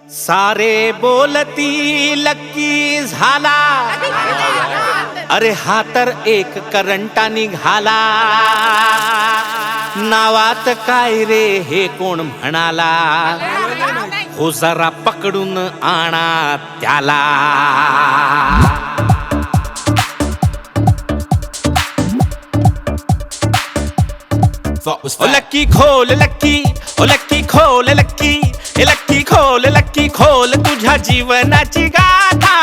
सारे बोलती लक्की झाला, अरे हा तर एक करंटा निघाला. नावात काय रे हे कोण म्हणाला, हो जरा पकडून आणा त्याला. ओ लक्की खोल लक्की, ओ लक्की खोल लक्की, ए लक्की खोल लक्की खोल तुझ्या जीवनाची गाथा.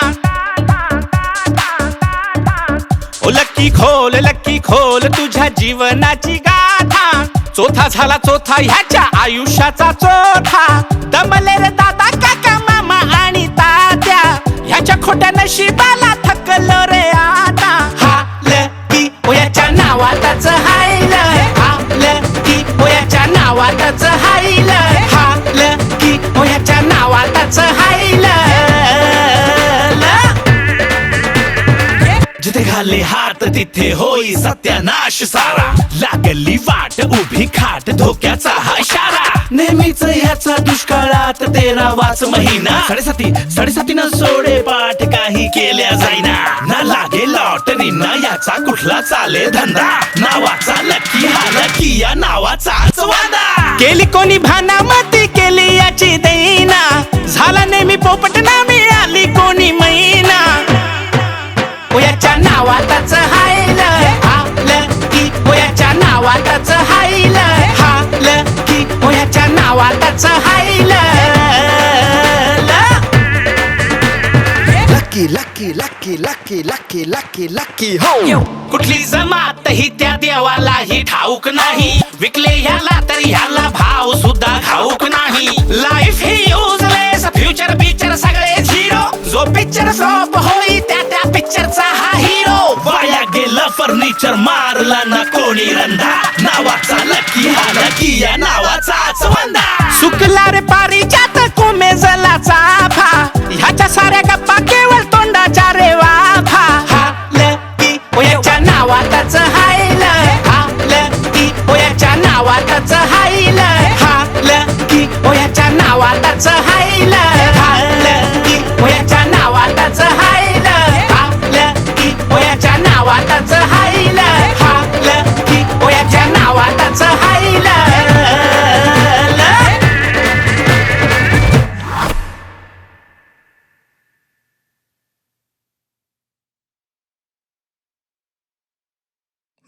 ओ लक्की खोल तुझ्या जीवनाची गाथा. चौथा झाला चौथा ह्याच्या आयुष्याचा चौथा. दमले रे दादा काका मामा आणि तात्या, ह्याच्या खोट्या नशिबाला थकलो रे आता. हा लकी ओ याच्या नावातच हायल, हा लकी ओ याच्या नावातच हायल, हा लकी ओ याच्या नावातच हायल. जिथे घाले हात तिथे होई सत्यानाश सारा. लागली वाट उभी खाट धोक्याचा हा इशारा. नेहमीच ह्याचा दुष्काळात 13वाच महिना. साडेसाती न सोडे पाठ काही केल्या जाईना. ना लागे लॉटरी ना याचा कुठला चाले धंदा. नावाचा लकी हा लकी या नावाचाच वादा. केली कोणी भानामती केली याची दैना. झाला नेहमी पोपट ना मिळाली कोणी मैना. ओ याच्या नावातच हायल, हा लकी ओ याच्या नावातच हायल, हा लकी ओ याच्या नावातच हायल. Lucky Lucky Lucky Lucky Lucky Lucky Lucky हो. कुठली जमात ही त्या देवालाही ठाऊक नाही. विकले ह्याला तरी ह्याला भाव सुद्धा ठाऊक नाही. लाईफ ही युजलेस, फ्युचर पिक्चर सगळे झिरो. जो पिक्चर फ्लॉप होई त्या पिक्चरचा हा हिरो. वाया गेलं फर्निचर मारला ना कोणी रंधा. नावाचा लकी हा लकी या नावाचाच वंदा. सुकला रे पारिजात कोमेजला चाफा. ह्याच्या साऱ्या गप्पा केवळ तोंडाच्या रे वाफा. हा लकी ओ याच्या नावातच हायल, हा लकी ओ याच्या नावातच हायल, हा लकी ओ याच्या नावातच हायल, हा लकी ओ याच्या नावातच हायल, हा लकी ओ याच्या नावातच हायल, हा लकी ओ याच्या नावातच हायल.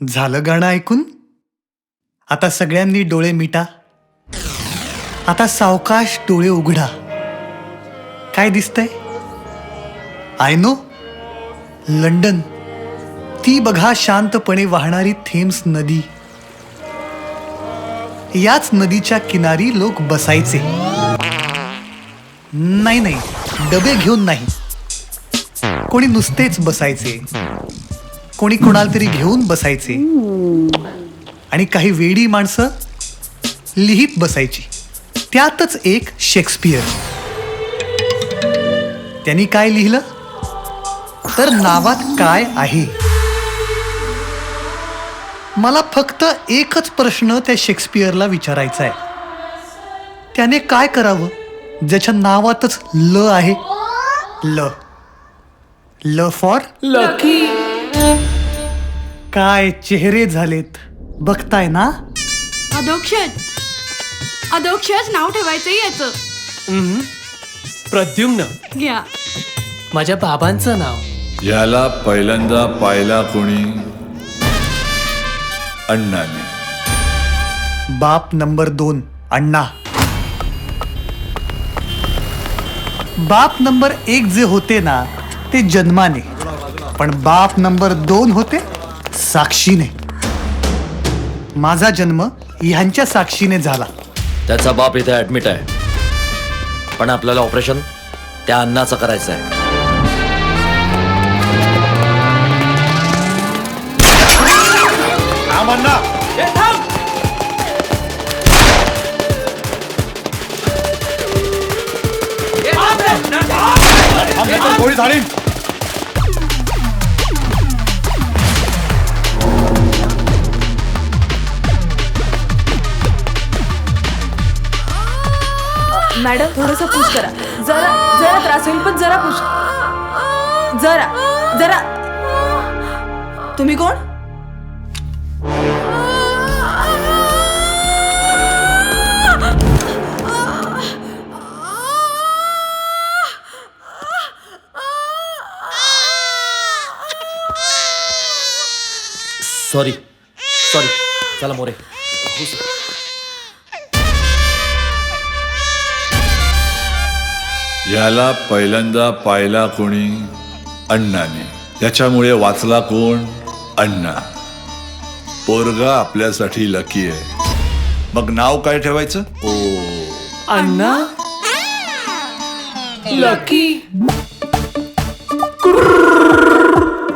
झालं गाणं ऐकून? आता सगळ्यांनी डोळे मिटा. आता सावकाश डोळे उघडा. काय दिसतंय? I know, London. ती बघा शांतपणे वाहणारी थेम्स नदी. याच नदीच्या किनारी लोक बसायचे. नाही, डबे घेऊन नाही. कोणी नुसतेच बसायचे, कोणी कोणाला तरी घेऊन बसायचे. आणि काही वेडी माणसं लिहित बसायची. त्यातच एक शेक्सपियर. त्यांनी काय लिहिलं तर नावात काय आहे. मला फक्त एकच प्रश्न त्या शेक्सपियरला विचारायचा आहे. त्याने काय करावं ज्याच्या नावातच ल आहे. ल फॉर लकी. काय चेहरे झालेत बघताय ना. अधोक्षज नाव ठेवायचं याचं. प्रद्युम्न घ्या. माझ्या बाबांचं नाव. याला पहिल्यांदा पाहिला कोणी? अण्णाने. बाप नंबर 2 अण्णा. बाप नंबर 1 जे होते ना ते जन्माने, पण बाप नंबर 2 होते साक्षीने. माझा जन्म ह्यांच्या साक्षीने झाला. त्याचा बाप इथे ऍडमिट आहे, पण आपल्याला ऑपरेशन त्या अन्नाचं करायचं आहे. गोळी झाली. मॅडम थोडंसं पुश करा. जरा जरा त्रास होईल, पण जरा पुश. जरा जरा. तुम्ही कोण? Sorry sorry. चला मोरे. याला पहिल्यांदा पाहिला कोणी? अण्णाने. त्याच्यामुळे वाचला कोण? अण्णा. पोरगा आपल्यासाठी लकी आहे. मग नाव काय ठेवायचं? ओ अण्णा लकी.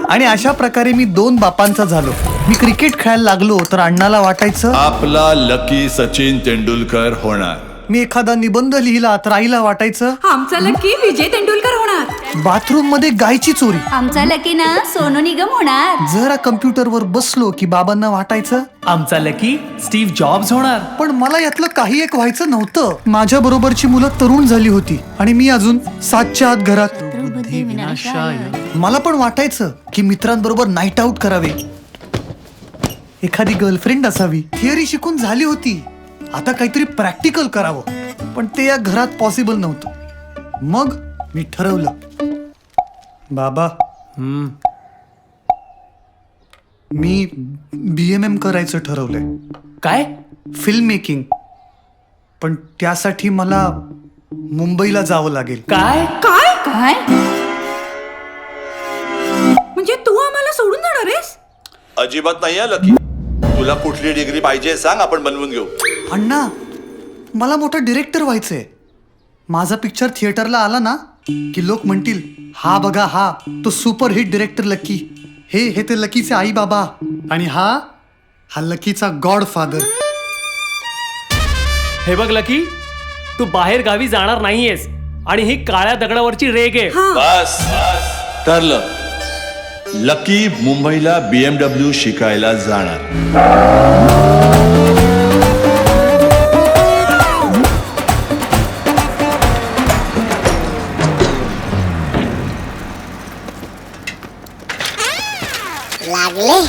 आणि अशा प्रकारे मी 2 बापांचा झालो. मी क्रिकेट खेळायला लागलो तर अण्णाला वाटायचं आपला लकी सचिन तेंडुलकर होणार. मी एखादा निबंध लिहिला तर आईला वाटायचं आमचा लकी विजय तेंडुलकर होणार. बाथरूम मध्ये गायची चोरी. आमचा लकी ना सोनू निगम होणार. जरा कम्प्युटरवर बसलो की बाबांना वाटायचं आमचा लकी स्टीव्ह जॉब्स होणार. पण मला यातलं काही एक व्हायचं नव्हतं. माझ्या बरोबरची मुलं तरुण झाली होती आणि मी अजून 7च्या आत घरात. मला पण वाटायचं की मित्रांबरोबर नाईट आउट करावे, एखादी गर्लफ्रेंड असावी. थिअरी शिकून झाली होती, आता काहीतरी प्रॅक्टिकल करावं, पण ते या घरात पॉसिबल नव्हतं. मग मी ठरवलं, बाबा मी BMM करायचं ठरवलंय. काय? Film making. पण त्यासाठी मला मुंबईला जावं लागेल. काय? काय काय म्हणजे तू आम्हाला सोडून जाणार आहेस? अजिबात नाही आहे लकी. तुला कुठली डिग्री पाहिजे सांग, आपण बनवून घेऊ. अण्णा, मला मोठा डिरेक्टर व्हायचंय. माझा पिक्चर थिएटरला आला ना की लोक म्हणतील, हा बघा हा तो सुपर हिट डिरेक्टर लकी. हे ते लकीचे आई बाबा, आणि हा लकीचा गॉड फादर. हे बघ लकी, तू बाहेर गावी जाणार नाहीयेस आणि ही काळ्या दगडावरची रेग आहे. बस ठरलं. लकी मुंबईला BMW शिकायला जाणार. लागले.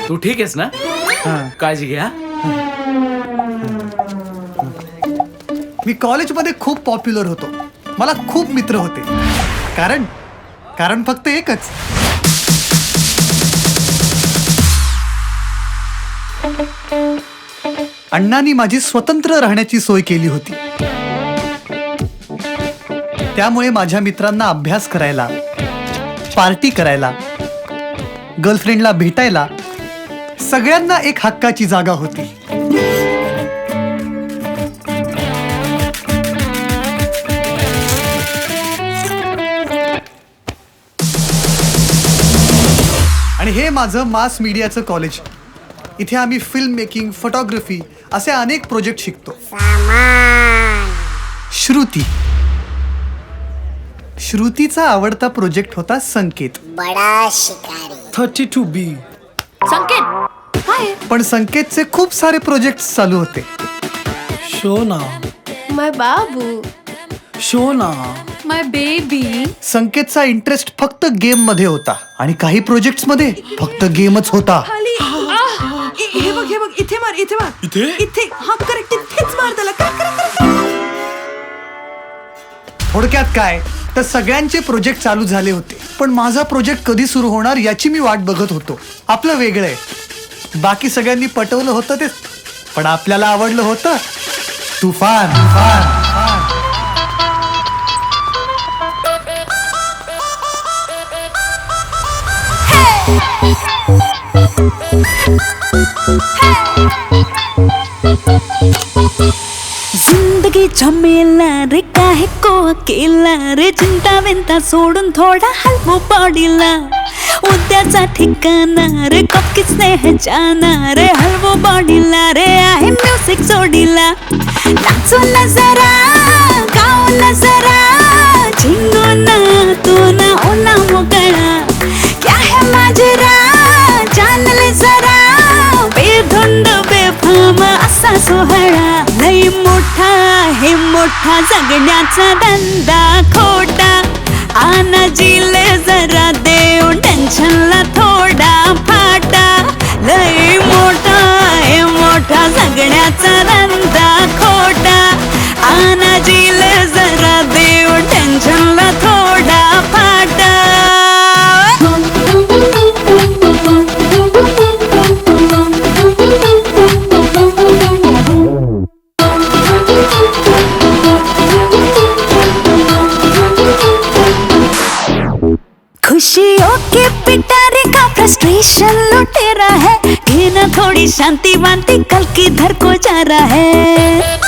तू ठीक आहेस ना? काळजी घ्या. मी कॉलेजमध्ये खूप पॉप्युलर होतो. मला खूप मित्र होते. कारण फक्त एकच, अण्णांनी माझी स्वतंत्र राहण्याची सोय केली होती. त्यामुळे माझ्या मित्रांना अभ्यास करायला, पार्टी करायला, गर्लफ्रेंडला भेटायला सगळ्यांना एक हक्काची जागा होती. आणि हे माझं मास मीडियाचं कॉलेज. इथे आम्ही फिल्म मेकिंग, फोटोग्राफी असे अनेक प्रोजेक्ट शिकतो. श्रुतीचा आवडता प्रोजेक्ट होता संकेत. बडा शिकारी. 32B. संकेत काय? पण संकेतचे खूप सारे प्रोजेक्ट चालू होते. शोना. माय बाबू. शोना. माय बेबी. संकेतचा इंटरेस्ट फक्त गेम मध्ये होता आणि काही प्रोजेक्ट्स मध्ये फक्त गेमच होता. हे बघ इथे मार. इथे हा करेक्ट. इथेच मार त्याला. थोडक्यात काय, तर सगळ्यांचे प्रोजेक्ट चालू झाले होते, पण माझा प्रोजेक्ट कधी सुरू होणार याची मी वाट बघत होतो. आपलं वेगळं आहे, बाकी सगळ्यांनी पटवलं होतं ते, पण आपल्याला आवडलं होतं तुफान. जिंदगी झमेला रे काहे को अकेला रे, चिंता विंता सोडून थोडा हलवो बॉडीला. उद्याचा ठिकाणा रे कब किसने है जाना रे, हलवो बॉडीला रे आहे म्युझिक जोडीला. नाचो ना जरा, गाओ ना जरा, झिंगो ना तो ना ओला मोकळा. क्या है माजरा जान ले जरा, बेधुंद बेफाम असा सोहळा. लई मोठा आहे मोठा जगण्याचा धंदा खोटा, आना जिले जरा देऊ टेन्शनला थोडा फाटा. लई मोठा आहे मोठा जगण्याचा धंदा खोटा, आना जिले जरा देऊ टेन्शनला थोडा फाटा. खुशियों के पिटारे का फ्रस्ट्रेशन लुटेरा है, घेना थोड़ी शांति वांति कल किधर को जा रहा है.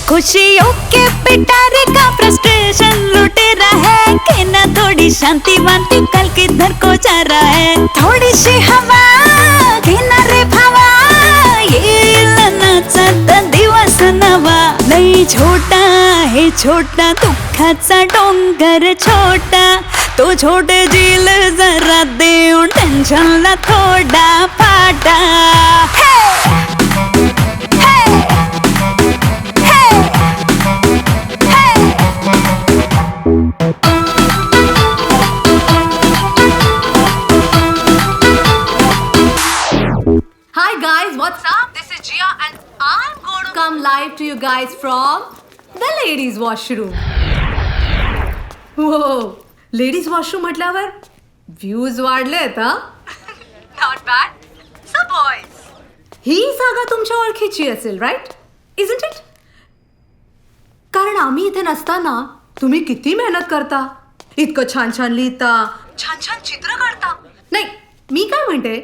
खुशियों के पिटारे का फ्रस्ट्रेशन लुटेरा है, घेना थोड़ी शांति वांति कल किधर को जा रहा है. थोड़ी सी हवा घेना रे भावा, ये लनाचा दिवस नवा. लई छोटा है छोटा दुःखाचा डोंगर छोटा, तो छोटे झील जरा देऊन टेन्शनला थोडा फाटा. Hi guys, what's up? This is Gia and I'm going to come live to you guys from the ladies washroom. Whoa, ladies washroom म्हटल्यावर व्ह्यूज वाढलेत हा. Not bad. So boys, ही जागा तुमच्या ओळखीची असेल, राईट? Isn't it? कारण आम्ही इथे नसताना तुम्ही किती मेहनत करता, इतकं छान छान लिहिता, छान छान चित्र काढता. नाही, मी काय म्हणते,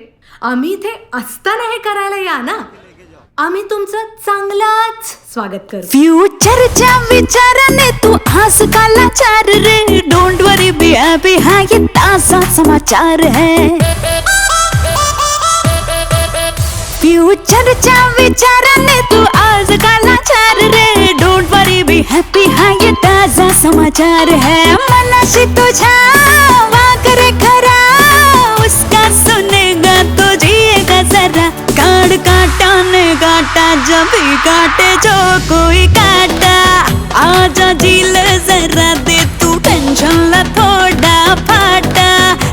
आम्ही इथे असताना हे करायला या ना, आम्ही तुमचं चांगलाच स्वागत करू. फ्युचरच्या विचाराने तू आज कालाचार रे, डोंट वरी बी हॅपी, हा ये ताजा समाचार है. फ्युचरच्या विचाराने तू आज कालाचार रे, डोंट वरी बी हॅपी, हा ये ताजा समाचार है. मनाशी तुझ्या वाग रे खरा, उसका सुनेगा तो जिएगा जरा. काट काटा ने काटा जब भी काटे जो कोई काटा, आजा झील जरा दे तू टेन्शनला थोडा फाटा.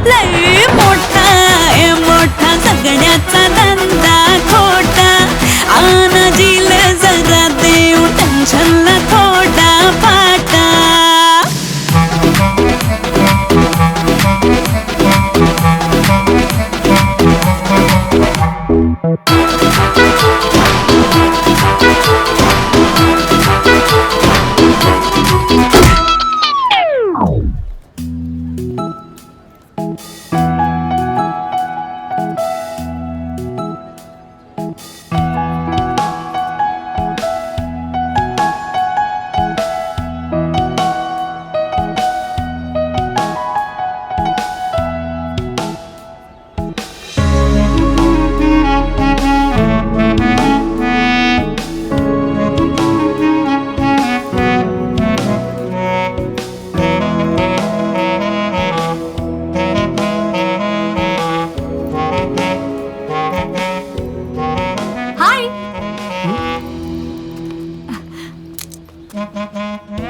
लई मोठा आहे मोठा जगण्याचा धंदा खोटा, आना झील जरा देऊ टेन्शनला थोडा फाटा.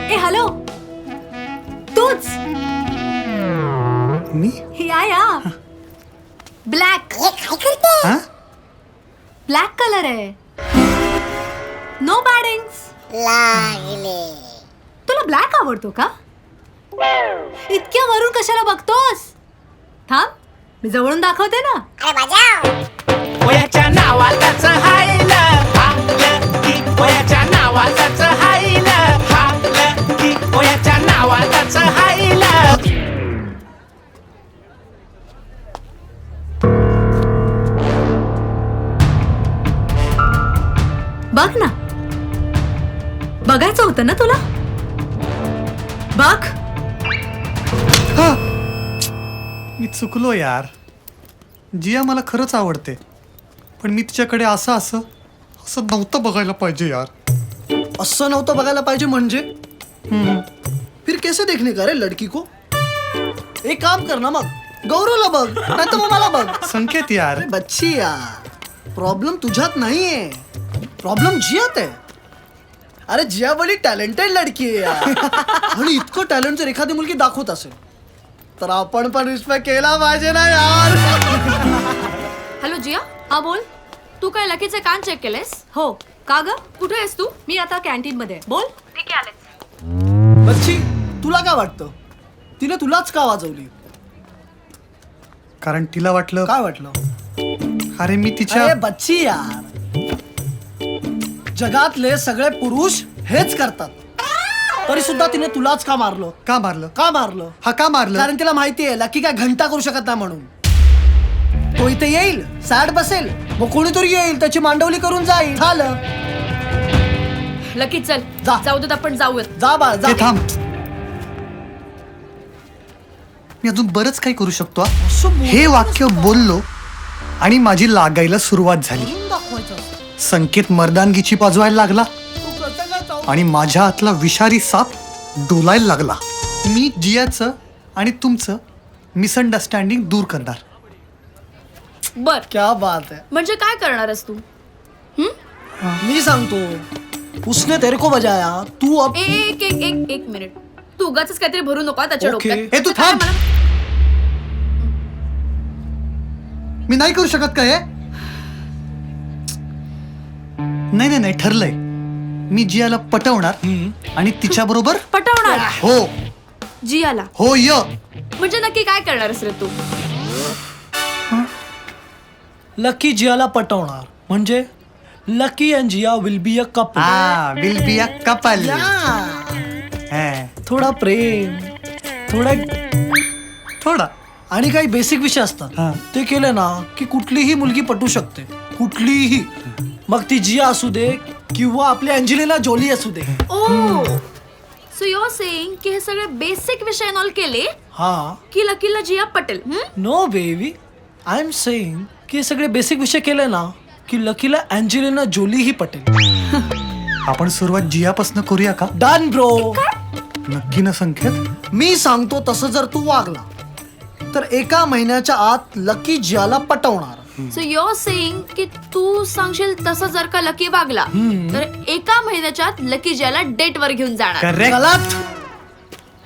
ए हॅलो, तूच? मी या ब्लॅक. हे काय करते? हा ब्लॅक कलर आहे. नो बॅडिंग्स. लागले. तुला ब्लॅक आवडतो का? इतक्या वरून कशाला बघतोस? थांब, मी जवळून दाखवते ना. वयाच्या नावाचाच हायलं हालं की वयाच्या नावाचाच हायलं हालं की वयाच्या नावाचाच हायलं. बघ ना, बघायचं होतं ना तुला. बघ. मी चुकलो यार. जिया मला खरंच आवडते, पण मी तिच्याकडे असं नव्हतं बघायला पाहिजे यार. असं नव्हतं बघायला पाहिजे म्हणजे फिर कैसे देखने का रे लड़की को? एक काम कर ना, मग गौरवला बघ, नाही तर मग मला बघ. संकेत यार. अरे बच्ची यार, प्रॉब्लेम तुझ्यात नाहीये, प्रॉब्लेम जियात आहे. अरे जिया बड़ी टॅलेंटेड लड़की आहे यार. आणि इतकं टॅलेंट जर एखादी मुलगी दाखवत असेल तर आपण पण रिस्पेक्ट केला पाहिजे ना यार. हॅलो जिया, हा बोल. तू काय लकीचे कान चेक केलेस? हो. का ग? कुठे आहेस तू? मी आता कॅन्टीन मध्ये. बोल. ठीक आहे, आलेच. बच्ची, तुला काय वाटतं तिने तुलाच का वाजवली? कारण तिला वाटलं. काय वाटलं? अरे मी तिच्या. अरे बच्ची यार, जगातले सगळे पुरुष हेच करतात, तरी सुद्धा तिने तुलाच का मारलं? का मारलं? का मारलं? हा का मारलं? कारण तिला माहितीये लकी काय घंटा करू शकत नाही म्हणून. तो इथे येईल, सॅड बसेल, मग कोणीतरी येईल त्याची मांडवली करून जाईल, झालं. लकी चल, जा. जाऊ देत, आपण जाऊयात. जा बाळ जा. हे थांब. मी अजून बरंच काही करू शकतो हा. असं बोलू हे वाक्य बोललो आणि माझी लागायला सुरुवात झाली. नका दाखवायचं. संकेत मर्दानगीची पाजवायला लागला तू कसं काय चावलं? आणि माझ्या हातला विषारी साप डोलायला लागला. मी जियाचं आणि तुमचं मिसअंडरस्टँडिंग दूर करणार. बर, क्या बात है. म्हणजे काय करणार आहेस तू? मी सांगतो, उसने तेरे को बजाया, तू अब. एक मिनिट. तू उगाच काहीतरी भरू नको त्याच्या ओके. डोक्यात. हे तू काय थांब. मला- मी नाही करू शकत का हे? नाही ठरलंय. मी जियाला पटवणार आणि तिच्या बरोबर. पटवणार हो जियाला? हो य. म्हणजे नक्की काय करणार आहेस रे तू? लकी जियाला पटवणार म्हणजे Lucky and Jia will be a couple. Will be a couple. थोडा प्रेम, थोडा आणि काही बेसिक विषय असतात, हा. ते केले ना की कुठलीही मुलगी पटू शकते, कुठलीही. मग ती जिया असू दे किंवा आपली अँजेलिना जोली असू दे. Oh, so you are saying की हे सगळे बेसिक विषय नॉल केले हा. की लकीला जिया पटेल? No baby, I am saying की हे सगळे बेसिक विषय केले ना की लकीला अँजेलिना जोली ही पटेल. आपण सुरुवात जियापासून करूया का? Done bro. नक्की ना संकेत? मी सांगतो तसं जर तू वागला तर 1 महिन्याच्या आत लकी जियाला पटवणार. सो यू आर सेइंग की तू सांगशील तसं जर का लकी वागला तर 1 महिन्याच्या आत लकी जियाला डेट वर घेऊन जाणार. करेक्ट.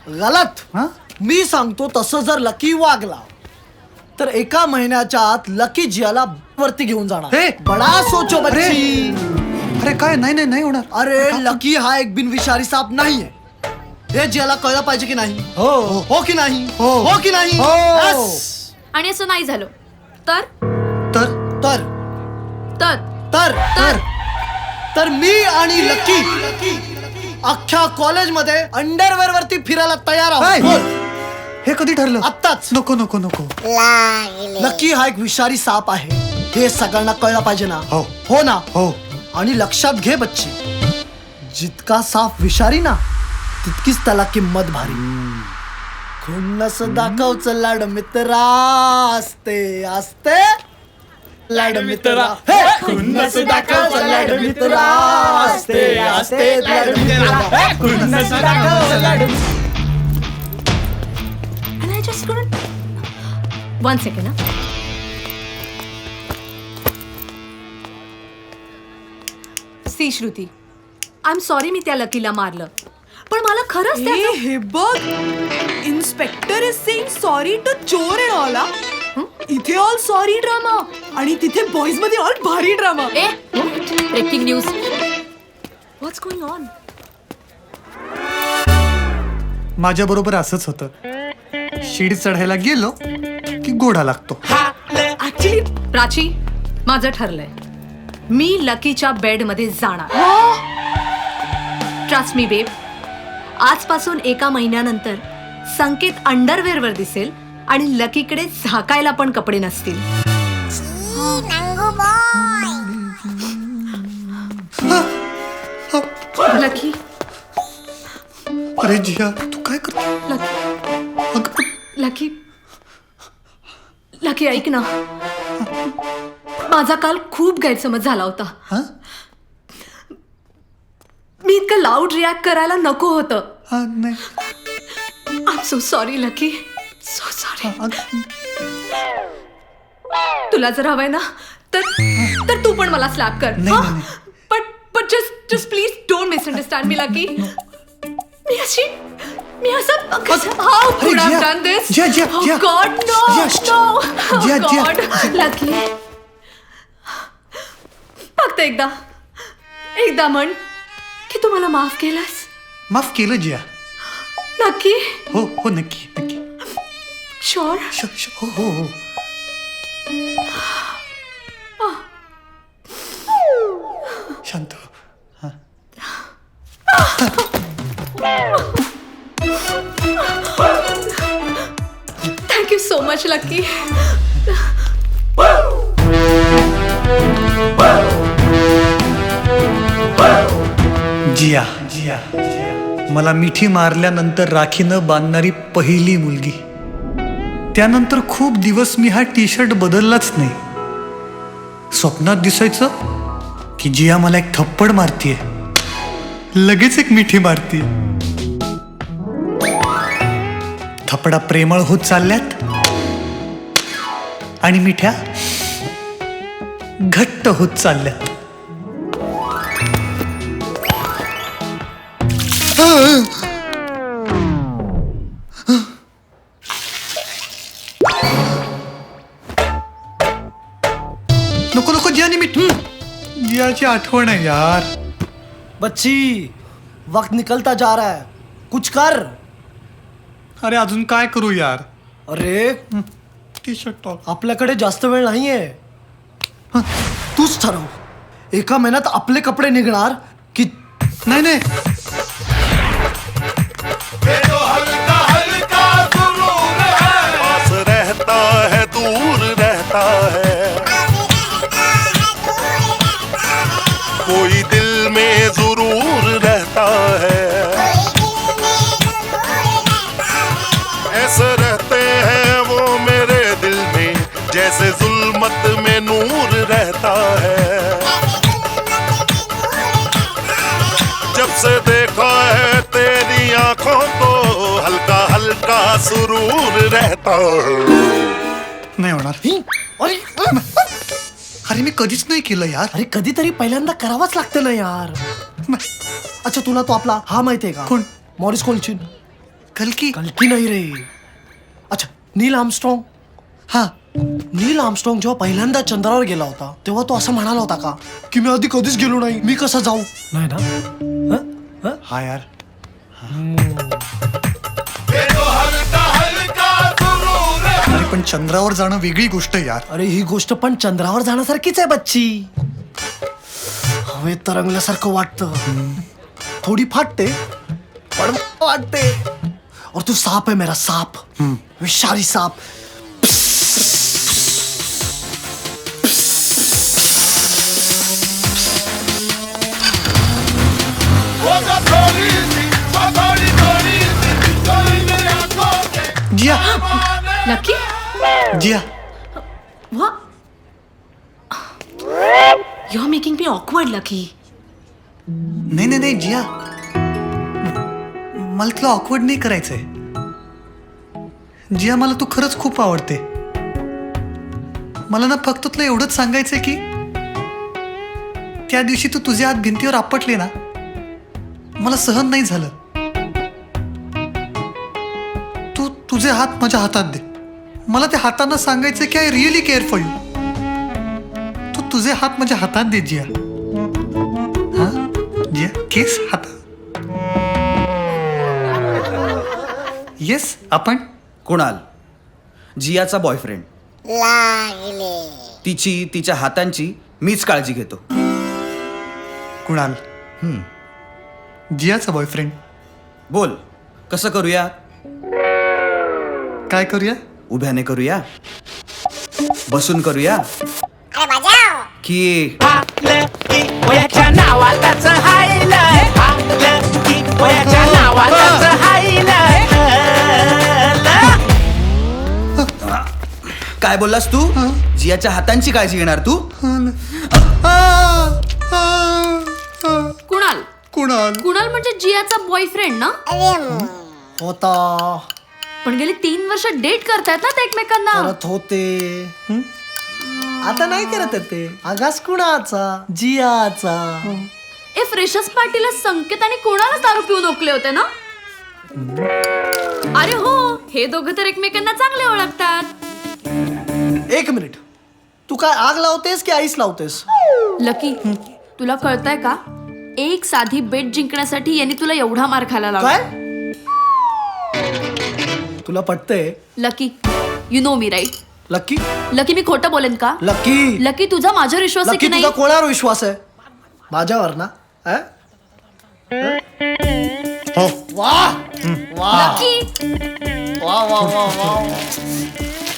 गलत. हा? मी सांगतो तसं जर लकी वागला तर 1 महिन्याच्या आत लकी जियाला वरती घेऊन जाणार. हे! बडा सोचो बच्ची. अरे काय? नाही होणार. अरे लकी हा एक बिनविषारी साप नाहीये, हे जियाला कळलं पाहिजे की नाही? हो की नाही? हो की नाही? हो. Yes. आणि असं नाही झालं तर तर तर तर तर तर तर मी आणि लकी अख्ख्या कॉलेजमध्ये अंडरवेअर वरती फिरायला तयार हाय. आहोत. बोल. हे कधी ठरलं? आत्ताच. नको लागले. लकी हा एक विषारी साप आहे, हे सगळ्यांना कळलं पाहिजे ना? हो. हो ना? हो. आणि लक्षात घे बच्ची, जितका साप विषारी ना तितकीच त्याला किंमत भारी. खुन्नस दाखवच लाड मित्रा असते असते लाड मित्रा. हे! खुन्नस दाखवच लाड मित्रा असते असते लाड मित्रा. खुन्नस दाखवच लाड. And I just couldn't. One second, huh? See, Shruti, I am sorry मी त्या लकीला मारलं, पण मला खरंच त्याचं- हे बघ, inspector is saying sorry to चोर एंड ऑल. इथे ऑल सॉरी ड्रामा आणि तिथे बॉईज मध्ये ऑल भारी drama. Breaking news. What's going on? माझ्या बरोबर असंच होतं. शिडी चढायला गेलो की घोडा लागतो. ऍक्च्युली प्राची, माझं ठरलंय, मी लकीच्या बेडमध्ये जाणार. ट्रस्ट मी बेब, आजपासून 1 महिन्यानंतर संकेत अंडरवेअर वर दिसेल आणि लकीकडे झाकायला पण कपडे नसतील. नंगू बॉय. लकी, अरे जिया, तू काय करतो? लकी, लकी ऐक ना, माझा काल खूप गैरसमज झाला होता. हा? मी इतकं लाऊड रिॲक्ट करायला नको होतं. हा, नाही. I am so sorry lucky, so sorry. तुला जर हवंय ना तर तू पण मला स्लॅप कर. नाही, हा? नाही. पण जस्ट प्लीज डोंट मिसअंडरस्टँड मी लकी. मी असं how could I have done this? Oh God, no, no. Oh God, lucky. फक्त एकदा म्हण की तू मला माफ केलंस. माफ केलं जिया. नक्की? हो हो, नक्की नक्की. शुअर? हो हो हो. शांत हो. हा. Thank you so much, Lucky. जिया जिया, मला मिठी मारल्यानंतर राखीनं बांधणारी पहिली मुलगी. त्यानंतर खूप दिवस मी हा टी शर्ट बदललाच नाही. स्वप्नात दिसायचं की जिया मला एक थप्पड मारतीये, लगेच एक मिठी मारतीये. थपडा प्रेमळ होत चालल्यात आणि मिठ्या घट्ट होत चालल्यात. नको नको, जियानी मिठी. जियाची आठवण आहे यार. बच्ची, वक्त निकलता जा रहा है, कुछ कर. अरे अजून काय करू यार. अरे टी शर्ट टॉप. आपल्याकडे जास्त वेळ नाहीये. तूच ठरव, 1 महिन्यात आपले कपडे निघणार की नाही नाही. पास रहता है दूर रहता है, कोई दिल में जरूर रहता है. ऐसे रहते हैं वो मेरे दिल में, जैसे जुल्मत में नूर रहता है. जब से देखा है तेरी आंखों को, हल्का हल्का सुरूर रहता है. नाही होणार. अरे मी कधीच नाही केलं यार. अरे कधीतरी पहिल्यांदा करावंच लागतं ना यार. अच्छा, तुला तो आपला हा माहितीये का? कोण? मॉरिस कोल्चिन. कल्की. कल्की नाही रे. अच्छा, नील आर्मस्ट्रॉंग. हा, नील आर्मस्ट्रॉंग जेव्हा पहिल्यांदा चंद्रावर गेला होता तेव्हा तो असं म्हणाला होता का की मी आधी कधीच गेलो नाही, मी कसं जाऊ. नाही ना. हा यार. अरे पण चंद्रावर जाणं वेगळी गोष्ट यार. अरे ही गोष्ट पण चंद्रावर जाण्यासारखीच आहे बच्ची. हवेत तरंगल्यासारखं वाटतं, थोडी फाटते पण वाटते. और तू सांप है मेरा, सांप, विषारी सांप. Jiya. Lucky? Jiya. What? You're making me awkward, Lucky. नाही नाही नाही जिया, मला तुला ऑकवर्ड नाही करायचंय. जिया, मला तू खरंच खूप आवडते. मला ना फक्त तुला एवढंच सांगायचंय की त्या दिवशी तू तुझ्या हात भिंतीवर आपटले ना, मला सहन नाही झालं. तू तुझे हात माझ्या हातात दे. मला त्या हातांना सांगायचं की I really care for you. तू तुझे हात माझ्या हातात दे जिया. हा जिया, केस हातात. येस आपण कुणाल, जियाचा बॉयफ्रेंड. लागले. तिच्या हातांची मीच काळजी घेतो. कुणाल जियाचा बॉयफ्रेंड. बोल, कसं करूया? काय करूया? उभ्याने करूया, बसून करूया, अरे बजाव. की हाकलं की वयाच्या नावालाच हायलं, हाकलं की वयाच्या नावालाच हायलं. काय बोललास तू? जियाच्या हातांची काळजी घेणार तू? कुणाल कुणाल कुणाल म्हणजे जियाचा बॉयफ्रेंड ना? होता पण गेली 3 वर्ष डेट करतायत ना ते एकमेकांना. करत होते. आता नाही करत आहेत ते. आगास कुणाचा? जियाचा. ए फ्रेशर्स पार्टीला संकेत आणि कुणालच दारू पिऊन ओकले होते ना? अरे हो, हे दोघं तर एकमेकांना चांगले ओळखतात. एक मिनिट, तू काय आग लावतेस की आईस लावतेस? लकी, तुला कळतंय का? एक साधी बेट जिंकण्यासाठी यांनी तुला एवढा मार खायला लावला. काय तुला पटतंय? Lucky, you know me right? Lucky Lucky, मी खोटं बोलेन का? लकी लकी, तुझा माझ्यावर विश्वास आहे लकी की तुझा नाही? कोणावर विश्वास आहे? माझ्यावर ना? वाह वाह लकी, वाह वाह वाह वाह,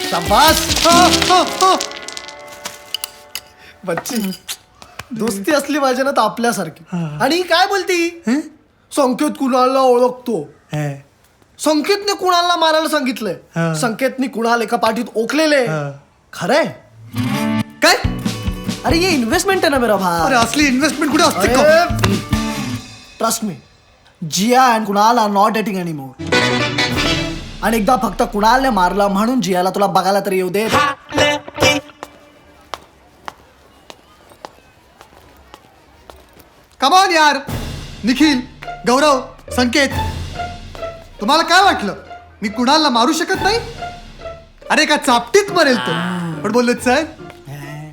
शाबास. बच्ची, दोस्ती असली पाहिजे ना तर आपल्यासारखी. आणि ही काय बोलती? संकेत कुणाला ओळखतो. संकेतने कुणाला मारायला सांगितलंय. संकेतने कुणाला एका पाठीत ओकलेले. खरंय काय? अरे ये इन्व्हेस्टमेंट आहे ना मेरा भाई. अरे असली इन्व्हेस्टमेंट कुठे असते का? Trust me, Jia and Kunal are not dating any more. आणि एकदा फक्त कुणालने मारला म्हणून जियाला तुला बघायला तरी येऊ दे. कमान यार. निखिल, गौरव, संकेत, तुम्हाला काय वाटलं मी कुणालला मारू शकत नाही? अरे का चापटीत मरेल तो. पण बोललो चल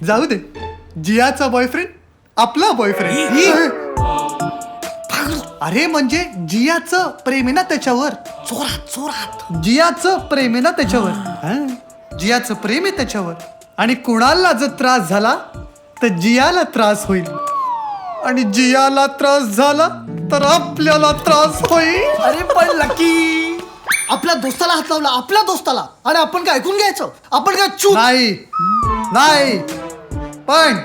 जाऊ दे, जियाचा बॉयफ्रेंड आपला बॉयफ्रेंड. अरे म्हणजे जियाचं प्रेम आहे ना त्याच्यावर. चोरात चोरात जियाचं प्रेम आहे ना त्याच्यावर. जियाचं प्रेम आहे त्याच्यावर. आणि कुणालला जर त्रास झाला तर जियाला त्रास होईल. आणि जियाला त्रास झाला तर आपल्याला त्रास होईल. अरे पण लकी, आपल्या दोस्ताला हात लावला, आपल्या दोस्ताला, आणि आपण काय ऐकून घ्यायचं? आपण काय चूक? नाही नाही, पण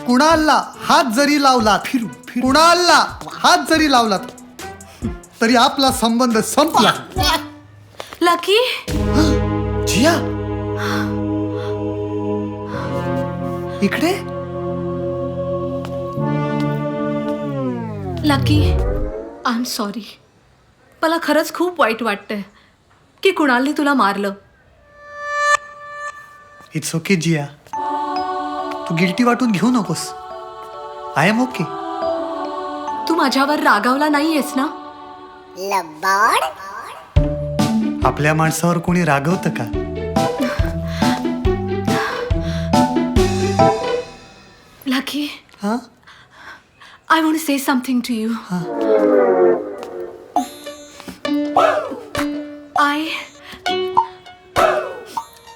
कुणालला हात जरी लावलात, कुणालला हात जरी लावलात तरी आपला संबंध संपला. लकी, जिया इकडे. Lucky, I am sorry. मला खरंच खूप वाईट वाटतंय की कुणालने तुला मारलं. इट्स ओके जिया, तू गिल्टी वाटून घेऊ नकोस. I am okay. तू माझ्यावर रागावला नाहीयेस ना? लबाड. आपल्या माणसावर कोणी रागवतं का? लकी, हा, I want to say something to you.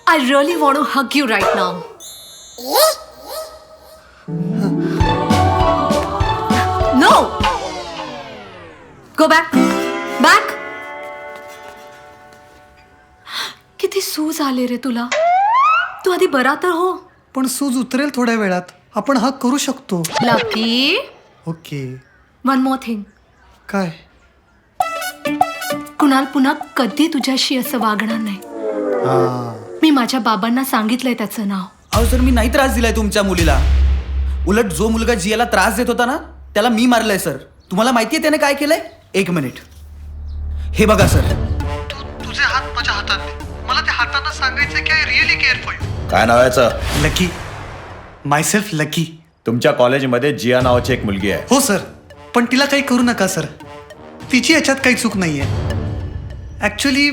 I really want to hug you right now. No! Go back. Back. किती सूज आले रे तुला. तू आधी बरा तर हो. पण सूज उतरेल थोड्या वेळात. आपण हा करू शकतो. Lucky, okay. One more thing. काय? कुणाल पुन्हा कधी तुझ्याशी असं वागणार नाही. मी माझ्या बाबांना सांगितलंय त्याचं नाव. अहो सर, मी नाही त्रास दिलाय तुमच्या मुलीला. उलट जो मुलगा जियाला त्रास देत होता ना त्याला मी मारलंय सर. तुम्हाला माहितीये त्याने काय केलंय? एक मिनिट, हे बघा सर. तुझे हात माझ्या हातात. मला त्या हातांना सांगायचं की I really care for you. काय नाव याचं? लकी. Myself lucky. तुमच्या कॉलेजमध्ये जिया नावाची एक मुलगी आहे. हो सर, पण तिला काही करू नका सर. तिची याच्यात काही चूक नाहीये. ऍक्च्युली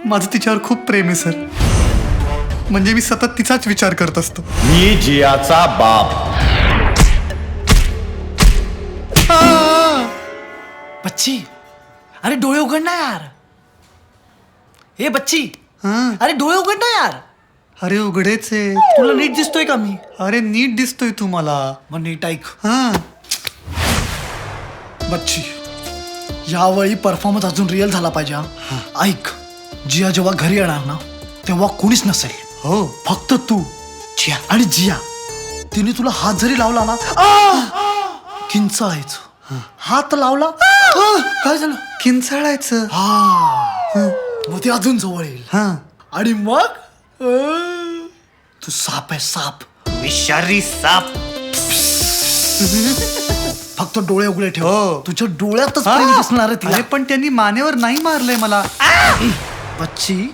माझं तिच्यावर खूप प्रेम आहे सर. म्हणजे मी सतत तिचाच विचार करत असतो. मी जियाचा बाप. बच्ची, अरे डोळे उघड ना यार. हे बच्ची, हा. अरे डोळे उघड ना यार. अरे उघडेच आहे. तुला नीट दिसतोय का मी? अरे नीट दिसतोय तू मला. मग नीट ऐक. हा. बच्ची, यावेळी परफॉर्मन्स अजून रिअल झाला पाहिजे. हा. ऐक, जिया जेव्हा घरी येणार ना तेव्हा कोणीच नसेल. हो. फक्त तू, जिया आणि जिया. तिने तुला हात जरी लावला ना किंचाळायचं. हात लावला काय झालं? किंचाळायचं. मग ते अजून जवळ येईल. हा. आणि मग तू साप आहे, साप. विषारी साप. फक्त डोळे उघडे ठेव. हो. तुझ्या डोळ्यातच प्रेम दिसणार आहे तिला. अरे पण त्यांनी मानेवर नाही मारलंय मला. बच्ची,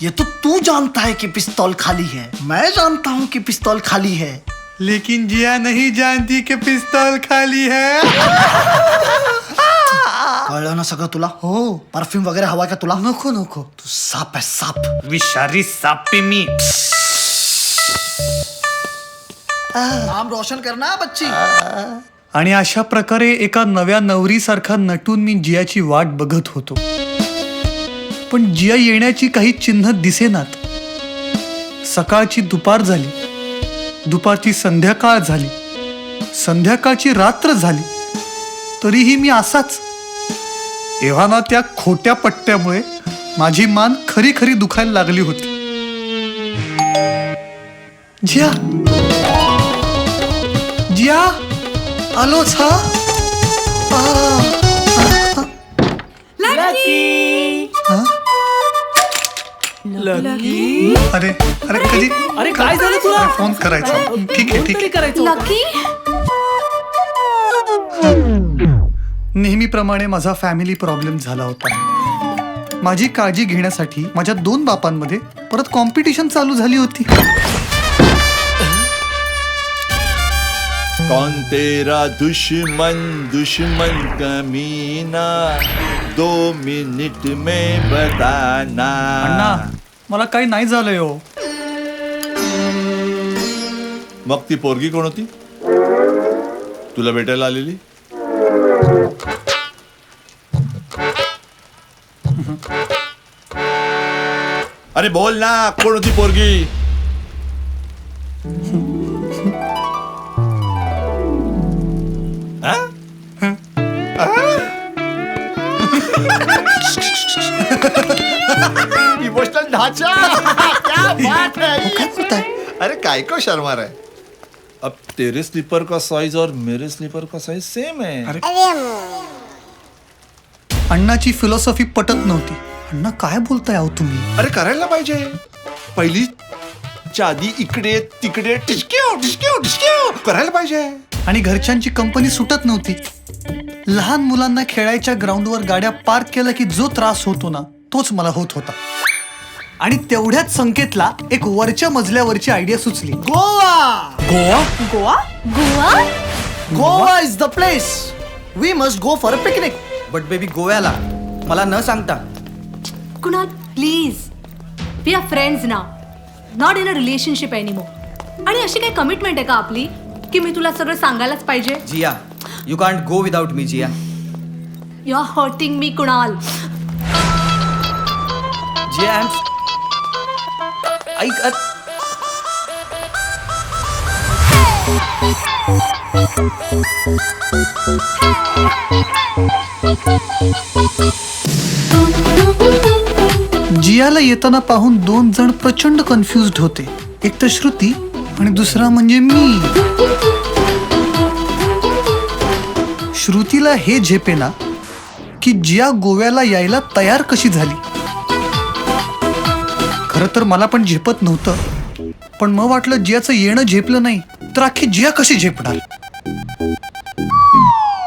ये तो तू जानता है कि पिस्तौल खाली है, मैं जानता हूँ कि पिस्तौल खाली है. लेकिन जिया नहीं जानती कि पिस्तौल खाली है. कळलं ना सगळं तुला? हो. परफ्यूम वगैरे हवा का तुला? नको नको. तू साप आहे, साप. विषारी साप पे मी. नाम रोशन करना बच्ची. आणि अशा प्रकारे एका नव्या नवरीसारखा नटून मी जियाची वाट बघत होतो. पण जिया येण्याची काही चिन्ह दिसेनात. सकाळची दुपार झाली, दुपारची संध्याकाळ झाली, संध्याकाळची रात्र झाली, तरीही मी असाच. एव्हाना त्या खोट्या पट्ट्यामुळे माझी मान खरी खरी दुखायला लागली होती. जिया, जिया, आलोच. हा. अरे अरे कधी? अरे काय झालं तुला? फोन करायचा. ठीक आहे, ठीक आहे. करायचं. लकी, नेहमीप्रमाणे माझा फॅमिली प्रॉब्लेम झाला होता. माझी काळजी घेण्यासाठी माझ्या 2 बापांमध्ये परत कॉम्पिटिशन चालू झाली होती. कौन तेरा दुश्मन दुश्मन कमीना 2 मिनिट में बताना. अण्णा, मला काही नाही झालंय हो. मग ती पोरगी कोण होती तुला भेटायला आलेली? अरे बोल ना, कोण होती पोरगी? इमोशनल ढांचा. क्या बात है. अरे काय को शर्मा रहा है. अब तेरे स्लीपर का साइज और मेरे स्लीपर का साइज सेम है. अरे अण्णाची फिलॉसॉफी पटत नव्हती. अण्णा काय बोलताय आहो तुम्ही? अरे करायला पाहिजे. पहिली चादी इकडे तिकडे टिचक्याव टिचक्याव टिचक्याव करायला पाहिजे. आणि घरच्यांची कंपनी सुटत नव्हती. लहान मुलांना खेळायच्या ग्राउंडवर गाड्या पार्क केला की जो त्रास होतो ना तोच मला होत होता. आणि तेवढ्याच संकेतला एक वरच्या मजल्यावरची आयडिया सुचली. Goa. Goa. Goa. Goa. Goa is the place. We must go for a picnic. But baby गोव्याला मला न सांगता. Kunal, please, we are friends now, not in a relationship anymore. आणि अशी काही कमिटमेंट आहे का आपली की मी तुला सगळं सांगायलाच पाहिजे? Jiya, you can't go without me. Jiya, you are hurting me Kunal. Jiya, ऐक. जियाला येताना पाहून 2 जण प्रचंड कन्फ्युज्ड होते. एक तर श्रुती आणि दुसरा म्हणजे मी. श्रुतीला हे झेपेना की जिया गोव्याला यायला तयार कशी झाली. खरं तर मला पण झेपत नव्हतं. पण मग वाटलं जियाचं येणं झेपलं नाही तर अख्खी जिया कशी झेपणार.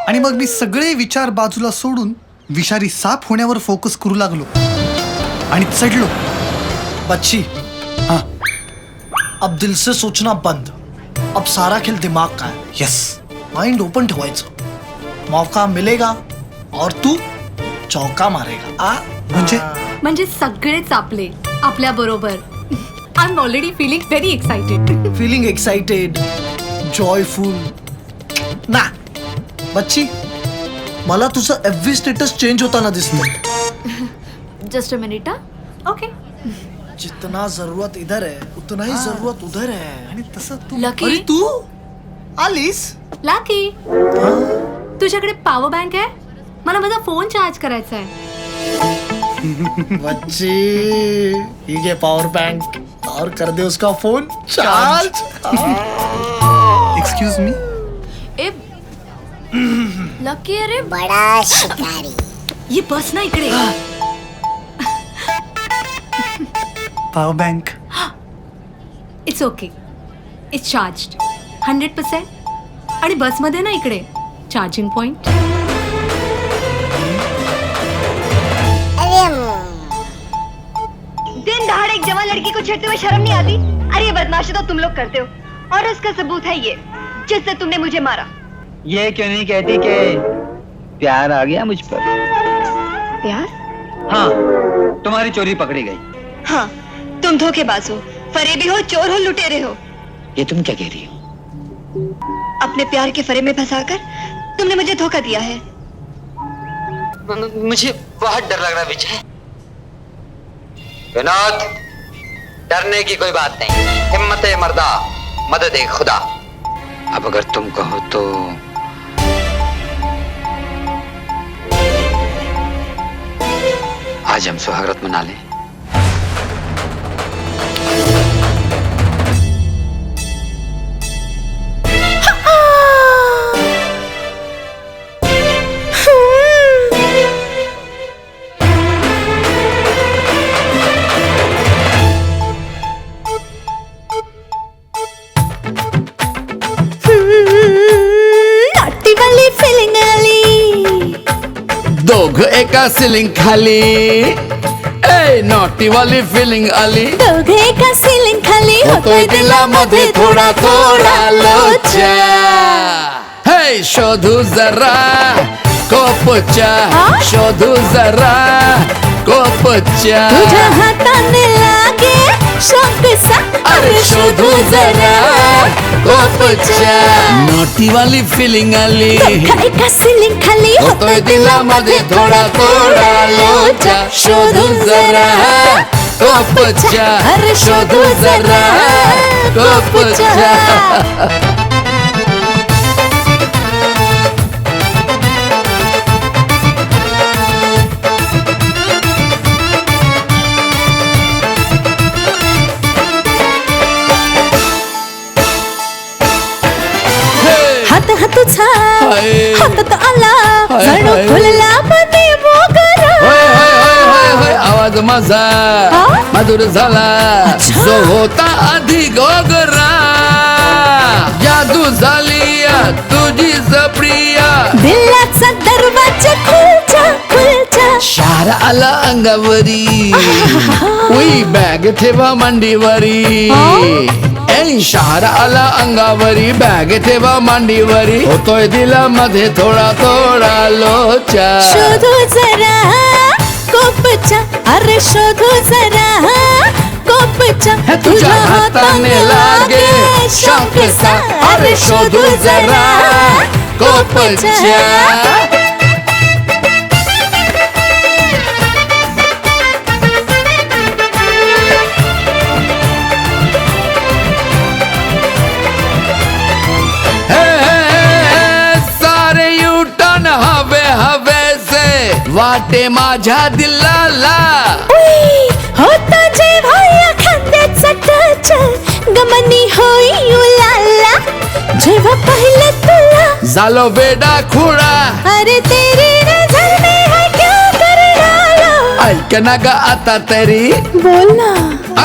आणि मग मी सगळे विचार बाजूला सोडून विषारी साप होण्यावर फोकस करू लागलो आणि चढलो. बच्ची, हाँ. अब दिल से सोचना बंद. अब सारा खेल दिमाग का है. यस. माइंड ओपन ठेवायचं. मौका मिलेगा और तू चौका मारेगा. म्हणजे सगळेच आपले आपल्या बरोबर. I am already feeling very excited. Feeling excited, joyful ना. बच्ची, मला तुझं FB स्टेटस चेंज होताना दिसतंय. Just a minute. ओके. जितना जरूरत इधर है उतना ही जरूरत उधर है. आणि तसं तू लकी. अरे तू आलीस. लाकी तुझ्याकडे पॉवर बँक आहे? मला माझा फोन चार्ज करायचा आहे. बच्ची ये घे पावर बैंक और कर दे उसका फोन चार्ज. Excuse me. ए लकी. अरे बडा शिकारी. ये बस ना इकडे. Power bank. It's okay. It's charged 100%. आणि बसमध्ये ना इकडे चार्जिंग पॉइंट. दिन दहाड़े एक जवान लड़की को छेड़ते हुए शर्म नहीं आती? अरे ये बदमाशी तो तुम लोग करते हो और उसका सबूत है ये जिससे तुमने मुझे मारा. ये क्यों नहीं कहती कि प्यार आ गया मुझ पर? प्यार? हाँ, तुम्हारी चोरी पकड़ी गई. हाँ, तुम धोखेबाज हो, फरेबी हो, चोर हो, लुटेरे हो. ये तुम क्या कह रही हो? अपने प्यार के फरे में फंसाकर तुमने मुझे धोखा दिया है. मुझे बहुत डर लग रहा है विजय. विनोद, डरने की कोई बात नहीं. हिम्मत है मर्दा, मदद है खुदा. अब अगर तुम कहो तो आज हम सुहागरात मना लें. दोघ एका सिलिंग खाली. ए नॉटी वाली फिलिंग आली. दोघे एका सिलिंग खाली होतोय दिलामध्ये थोडा थोडा लोचा. हे शोधू जरा कोपच्या. शोधू जरा कोपच्या. तुझ्या हाताने लागे शौकसा. अरे शोधू जरा कोपच्या. नॉटी वाली फिलिंग आली. दोघे एका सिलिंग खाली होतोय दिलामध्ये थोडा थोडा लोचा. शोधू जरा कोपच्या. अरे शोधू जरा कोपच्या. तुझा हातात आला जणू फुलला मने मोगरा. होय आवाज माझा मधुर झाला जो होता आधी गोगरा. जादू झाली तुझी प्रिया. दिलाचा दरवाजा खुलचा खुलचा. शार आला अंगावरी. उई बॅग ठेवा मांडीवरी. शहर आला अंगावरी. बॅग ठेवा मांडीवरी. होतोय दिलामध्ये थोडा थोडा लोचा. शोधू जरा कोपच्या. अरे शोधू जरा कोपच्या. तुझ्या हाताने लागे शौकसा. अरे शोधू जरा कोपच्या. वाटे माझ्या दिलाला. होता जेव्हा या खांद्याचा टच गमनी होई उलाला. जेव्हा पाहिलं तुला झालो बेडा खुळा. अरे तेरी नजर में है क्या करणाला. ऐक ना ग आता तरी. बोल ना.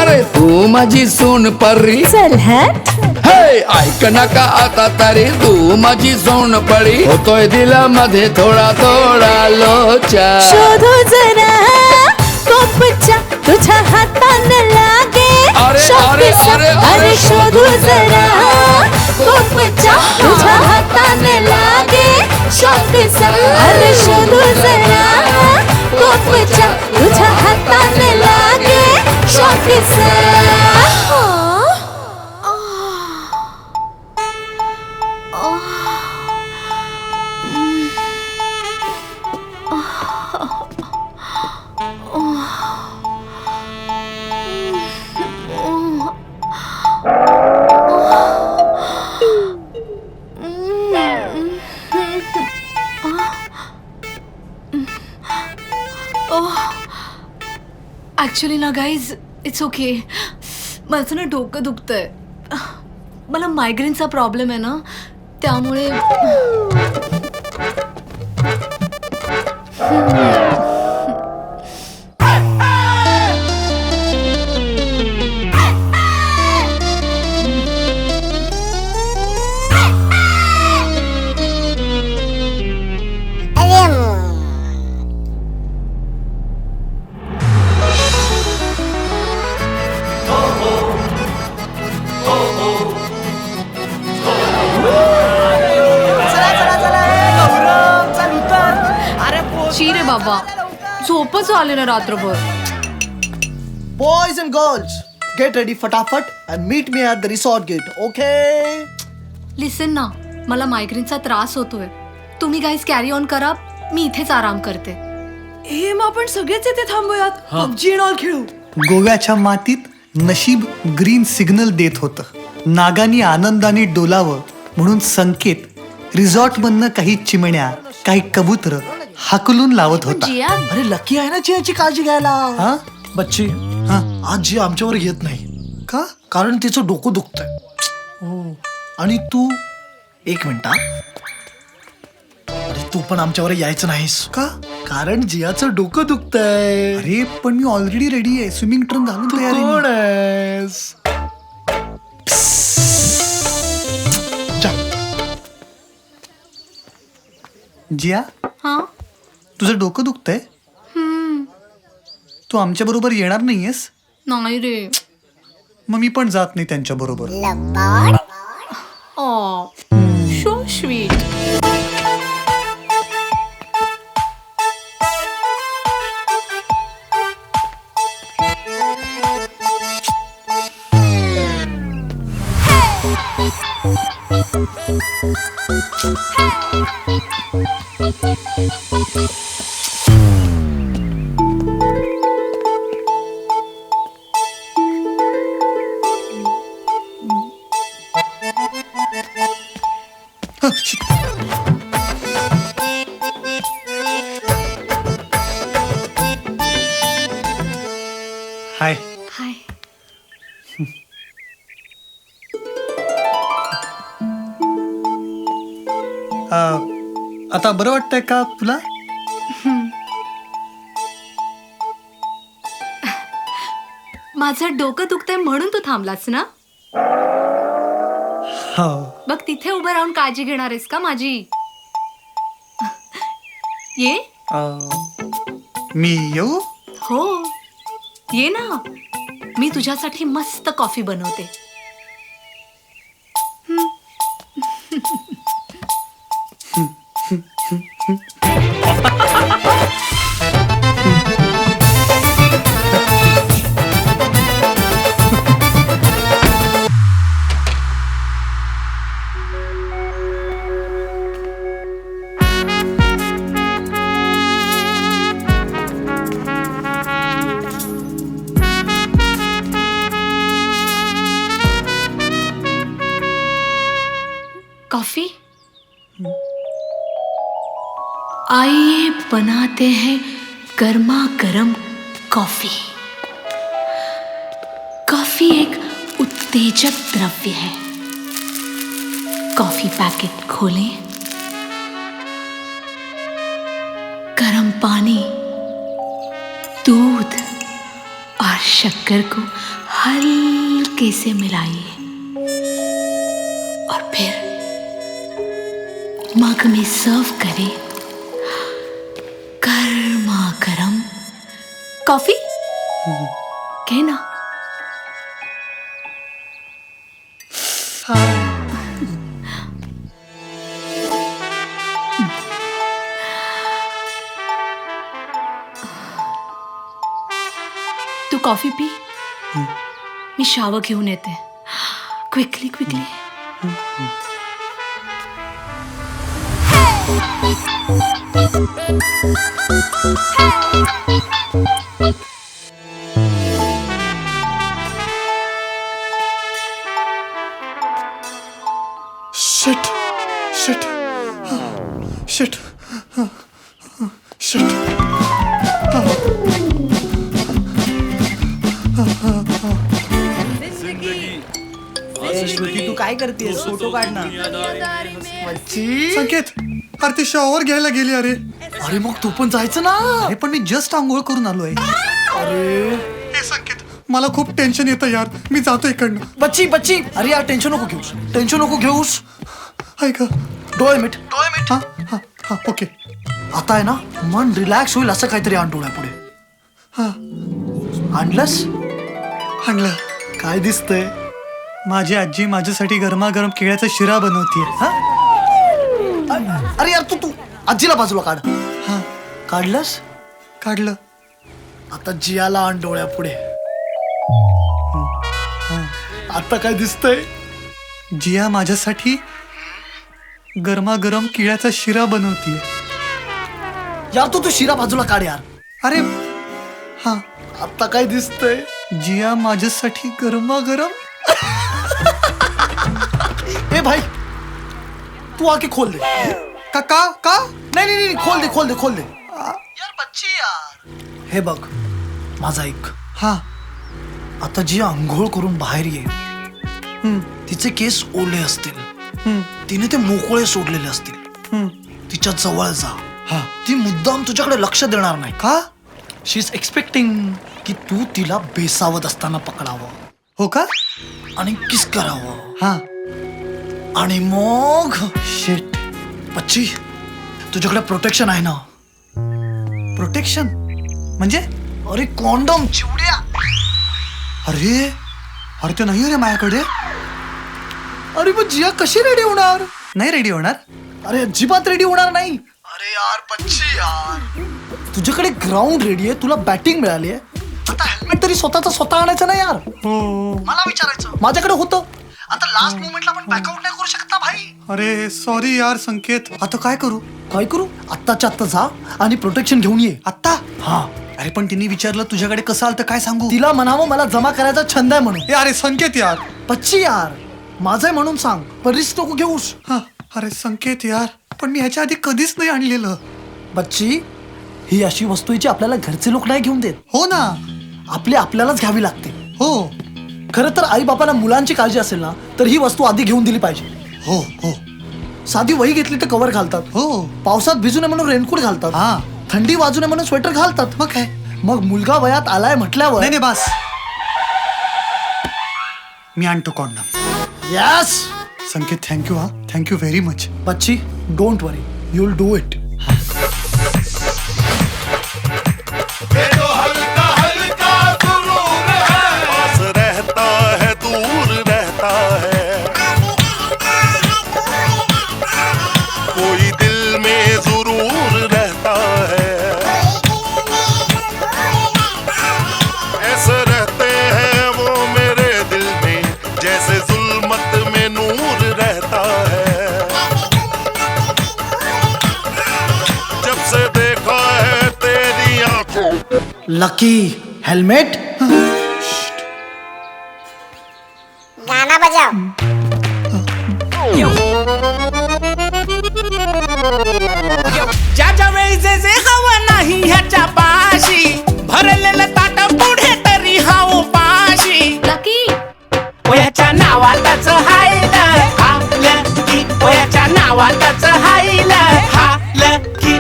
अरे तू माझी सून परी. चल हट. हे ऐक ना का आता तरी. तू माझी सोन पडी. होतोय दिलामध्ये थोडा थोडा लोचा. शोधू जरा कोपच्या. तुझ्या हाताने लागे शौकसा. अरे शोधू जरा कोपच्या. तुझ्या हाताने लागे शौकसा. अरे शोधू जरा कोपच्या. तुझ्या हाताने लागे शौकसा. ॲक्च्युली ना गाईज इट्स ओके. माझं ना डोकं दुखतंय. मला मायग्रेनचा प्रॉब्लेम आहे ना, त्यामुळे रे बाबा, झोपच आले ना रात्रभर. Boys and girls, get ready फटाफट and meet me at the resort gate. Okay. Listen ना, मला मायग्रेनचा त्रास होतोय. तुम्ही गाईज कॅरी ऑन करा, मी इथेच आराम करते. हे मग आपण सगळेच इथे थांबूयात, पबजी अँड ऑल खेळू. गोव्याच्या मातीत नशीब ग्रीन सिग्नल देत होतं. नागानी आनंदाने डोलावं म्हणून संकेत रिसॉर्टमधनं काही चिमण्या, काही कबूतर हाकलून लावत होता. अरे लकी आहे ना जियाची काळजी घ्यायला. हा बच्ची, आज जिया आमच्यावर येत नाही. का? कारण तिचं डोकं दुखतंय. आणि तू एक मिनिट, अरे तू पण आमच्यावर यायचं नाहीस का? कारण जियाचं डोकं दुखतंय. अरे पण मी ऑलरेडी रेडी आहे. स्विमिंग ट्रम घालून तयार आहे. कोण आहेस? जिया, हा, तुझं डोकं दुखतंय? तू आमच्या बरोबर येणार नाहीयेस? नाही रे. मग मी पण जात नाही त्यांच्या बरोबर. So sweet. हाय. हाय. आता बरं वाटतंय का तुला? माझं डोकं दुखतंय म्हणून तू थांबलास ना? हो. बघ तिथे उभं राहून काळजी घेणार आहेस का माझी? ये. मी येऊ? हो, ये ना. मी तुझ्यासाठी मस्त कॉफी बनवते. कॉफी? आइए बनाते हैं गर्मा गर्म कॉफी. कॉफी एक उत्तेजक द्रव्य है. कॉफी पैकेट खोलें, गर्म पानी, दूध और शक्कर को हल्के से मिलाइए और फिर मग में सर्व करें गर्मा गर्म कॉफी. कहना. तू कॉफी पी, मी शावर घेऊन येते. Quickly quickly. Shit shit shit shit तू काय करतेस? फोटो काढ ना. संकेत अरे ती शॉवर घ्यायला गेली. अरे अरे मग तू पण जायचं ना. अरे पण मी जस्ट आंघोळ करून आलोय. अरे हे संकेत मला खूप टेन्शन येतं यार. मी जातो इकडनं. बच्ची बच्ची अरे यार टेन्शन नको घेऊस. टेन्शन नको घेऊस. ऐक डोळे मीठ. हा हा हा ओके. आता आहे ना मन रिलॅक्स होईल असं काहीतरी आण डोळ्यापुढे. हा आणलंस? आणलं. काय दिसतंय? माझी आजी माझ्यासाठी गरमागरम केळ्याचा शिरा बनवतीये. अरे यार तू आजीला बाजूला काढ. हा काढलंस? काढलं. आता जियाला आण डोळ्यापुढे. आता काय दिसतंय? जिया माझ्यासाठी गरमागरम केळ्याचा शिरा बनवतीये. यार तू शिरा बाजूला काढ यार. अरे हा आता काय दिसतंय? जिया माझ्यासाठी गरमागरम. ए भाई तू आके खोल दे. का का का नाही खोल दे खोल दे खोल दे. यार बच्ची यार. हे बघ माझा ऐक. हा आता जी आंघोळ करून बाहेर ये. तिचे केस ओले असतील. तिने ते मोकळे सोडलेले असतील. तिच्या जवळ जा. हा ती मुद्दाम तुझ्याकडे लक्ष देणार नाही. का? शी इज एक्सपेक्टिंग की तू तिला बेसावत असताना पकडावं. हो का? आणि किस करावं. हा आणि मग शिट. बच्ची तुझ्याकडे प्रोटेक्शन आहे ना? प्रोटेक्शन म्हणजे? अरे कॉन्डम चिवड्या. अरे अरे ते नाही रे माझ्याकडे. अरे मग जिया कशी रेडी होणार? नाही रेडी होणार. अरे अजिबात रेडी होणार नाही. अरे यार बच्ची यार तुझ्याकडे ग्राउंड रेडी आहे. तुला बॅटिंग मिळाली आहे. आता हेल्मेट तरी स्वतः आणायचं ना यार. मला विचारायचं. माझ्याकडे होतं. आता लास्ट मोमेंटला आपण बॅकआउट नाही करू शकत ना भाई. अरे सॉरी यार संकेत. आता काय करू? काय करू? आत्ताच्या आत्ता जा आणि प्रोटेक्शन घेऊन ये. आत्ता? हा. अरे पण तिने विचारलं तुझ्याकडे कसं आलं तर काय सांगू? तिला म्हणावं मला जमा करायचा छंद आहे म्हणून. अरे संकेत यार. बच्ची यार माझं म्हणून सांग. पण रिस्क नको घेऊस. हा अरे संकेत यार पण मी ह्याच्या आधी कधीच नाही आणलेलं. बच्ची ही अशी वस्तू आहे जी आपल्याला घरचे लोक नाही घेऊन देत. हो ना. आपल्यालाच घ्यावी लागते. हो खरं तर आई बापाला मुलांची काळजी असेल ना तर ही वस्तू आधी घेऊन दिली पाहिजे. हो हो. साधी वही घेतली तर कव्हर घालतात. हो. पावसात भिजू नये म्हणून रेनकोट घालतात. हा. थंडी वाजू नये म्हणून स्वेटर घालतात. मग काय? मग मुलगा वयात आलाय म्हटल्यावर नाही बस. मी आणतो कॉन्डम. यस संकेत थँक्यू. हा थँक्यू व्हेरी मच. बच्ची don't worry you will do it. कोई दिल में जरूर रहता है. ऐसे रहते हैं वो मेरे दिल में जैसे जुल्मत में नूर रहता है. जब से देखा है तेरी आंखों. Lucky helmet. गाना बजाओ. ज्याच्या वेळी जे हवं नाही ह्याच्या पाशी भरलेलं ताट पुढे तरी हाव पाशी. लकी वयाच्या नावातच हायला हा लकी. वयाच्या नावातच हायला हा लकी.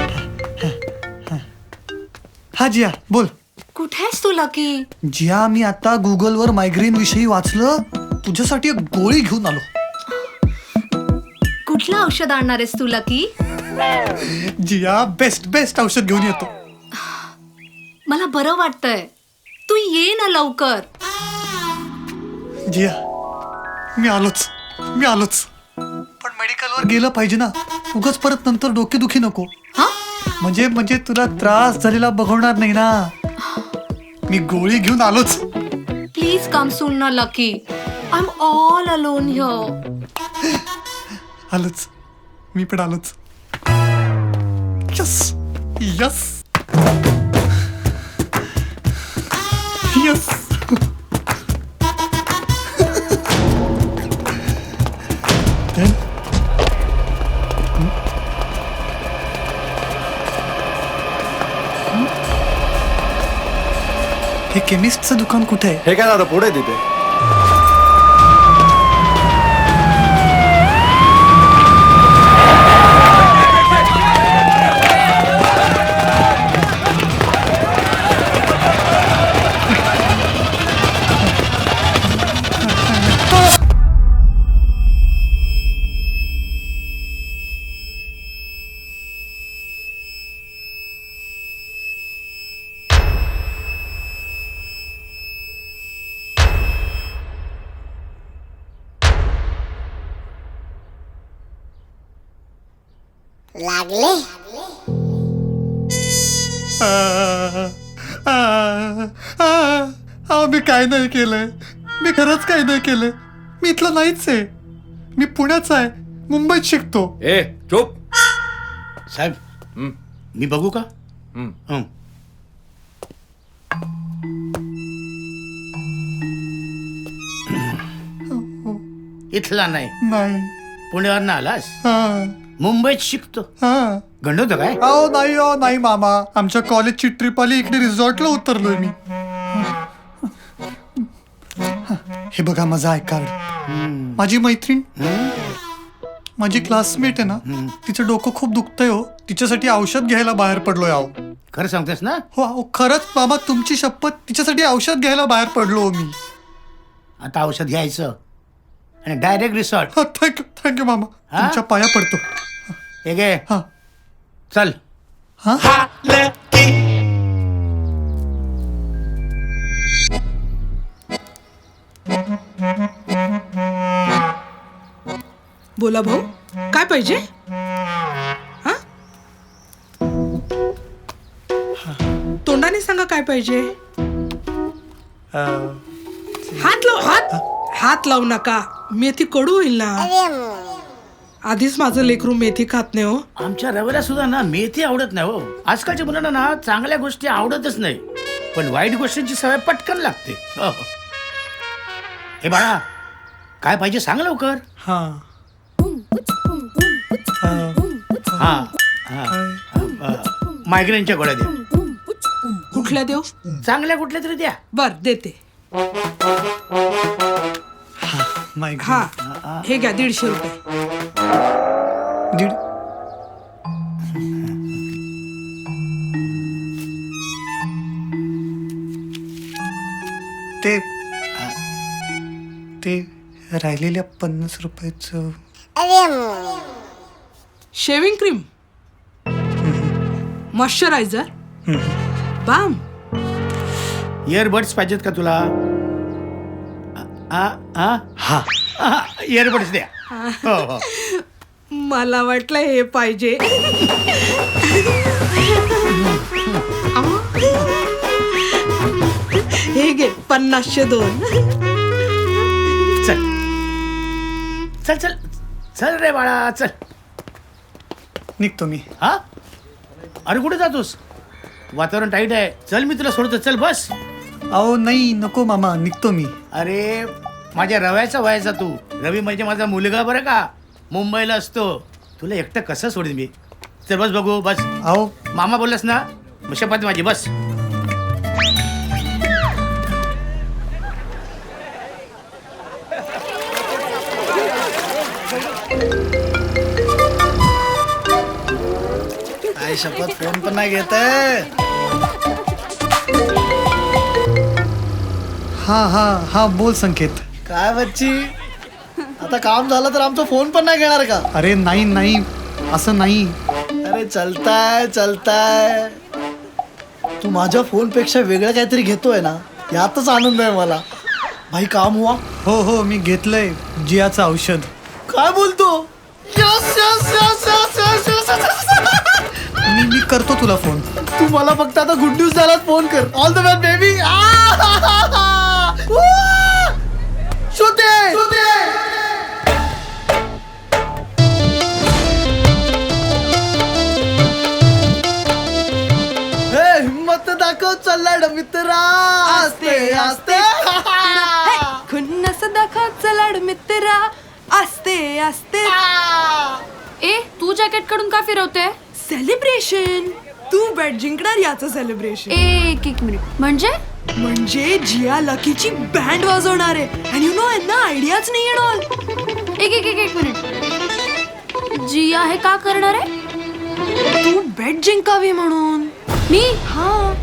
हा जिया बोल. कुठे आहेस तू लकी? जिया मी आता गुगलवर मायग्रेन विषयी वाचलं. तुझ्यासाठी एक गोळी घेऊन आलो. कुठलं औषध आणणार आहेस तू लकी? जिया बेस्ट औषध घेऊन येतो. मला बरं वाटतंय. तू ये ना लवकर. जिया मी आलोच. पण मेडिकलवर गेलं पाहिजे ना. उगाच परत नंतर डोकेदुखी नको. म्हणजे तुला त्रास झालेला बघवणार नाही ना. मी गोळी घेऊन आलोच. प्लीज कम सून ना lucky. I am all alone here. आलोच. मी पण आलोच. यस. यस. हे केमिस्टचं दुकान कुठे आहे? हे काय दादा पुढे तिथे. लागले. मी काय नाही केलंय. मी खरंच काय नाही केलंय. मी इथला नाहीच आहे. मी पुण्याचा आहे. मुंबईत शिकतो. ए चुप. साहेब मी बघू का? इथला नाही, नाही. पुण्यावर आलास? हा. मुंबईत शिकतो. हा. गंडवतो काय? अहो नाही मामा. आमच्या कॉलेजची ट्रिप आली. इकडे रिसॉर्टला उतरलोय मी. हे बघा माझा आय कार्ड. माझी मैत्रीण, माझी क्लासमेट आहे ना, तिचं डोकं खूप दुखतंय हो. तिच्यासाठी औषध घ्यायला बाहेर पडलोय. आहो खरं सांगतेस ना? हो खरंच मामा, तुमची शपथ. तिच्यासाठी औषध घ्यायला बाहेर पडलो हो मी. आता औषध घ्यायचं आणि डायरेक्ट रिसॉर्ट. थँक्यू मामा. तुमच्या पाया पडतो. हे घे. चल. बोला भाऊ, काय पाहिजे? तोंडाने सांगा काय पाहिजे. हात लावू नका. मेथी कडू होईल ना. आधीच माझं लेकरू मेथी खात नाही हो. आमच्या रव्याला सुद्धा ना मेथी आवडत नाही हो. आजकालच्या मुलांना ना चांगल्या गोष्टी आवडतच नाही, पण वाईट गोष्टींची सवय पटकन लागते. हे बाळा, काय पाहिजे सांग लवकर. मायग्रेनच्या गोळ्या द्या. कुठल्या देऊ? चांगल्या कुठल्या तरी द्या. बर देते. हा हे घ्या 150 रुपये. ते राहिलेल्या 50 रुपयाचं. Shaving cream, moisturiser, balm. Earbuds पाहिजेत का तुला? इयरबड्स द्या. हो. मला वाटलं हे पाहिजे. हे घे 50-2. चल चल चल चल रे बाळा, चल. निघतो मी. अरे कुठे जातोस? वातावरण टाईट आहे. चल मी तुला सोडतो. चल बस. अहो नाही, नको मामा, निघतो मी. अरे माझ्या रव्याचा व्हायचा तू. रवी म्हणजे माझा मुलगा बरं का, मुंबईला असतो. तुला एकटं कसं सोडेन मी? चल बस बघू. बस. अहो मामा बोललास ना, शपथ माझी. बस. आई शपथ, फोन पण नाही घेत आहे. हा बोल संकेत. काय बच्ची, आता काम झालं तर आमचा फोन पण नाही घेणार का? अरे नाही, असं नाही. अरे चलताय. तू माझ्या फोन पेक्षा वेगळं काहीतरी घेतोय ना, यातच आनंद आहे मला. भाई काम हुआ? हो मी घेतलंय जियाचं औषध. काय बोलतो? मी करतो तुला फोन. तू मला फक्त आता गुड न्यूज झाला फोन कर. All the best baby. हिम्मत दाखव, चल्लाड मित्रा. आस्ते असते खुन्नस दाखवचं लाड मित्रा असते असते. ए तू जॅकेट काढून का फिरवते? सेलिब्रेशन. तू बॅट जिंकणार याचं सेलिब्रेशन. एक मिनिट म्हणजे जिया लकीची बँड वाजवणार आहे. आणि यू नो यांना आयडियाच नाही येणार. एक मिनिट. जिया हे का करणार आहे? तू बॅट जिंकावी म्हणून. मी? हा.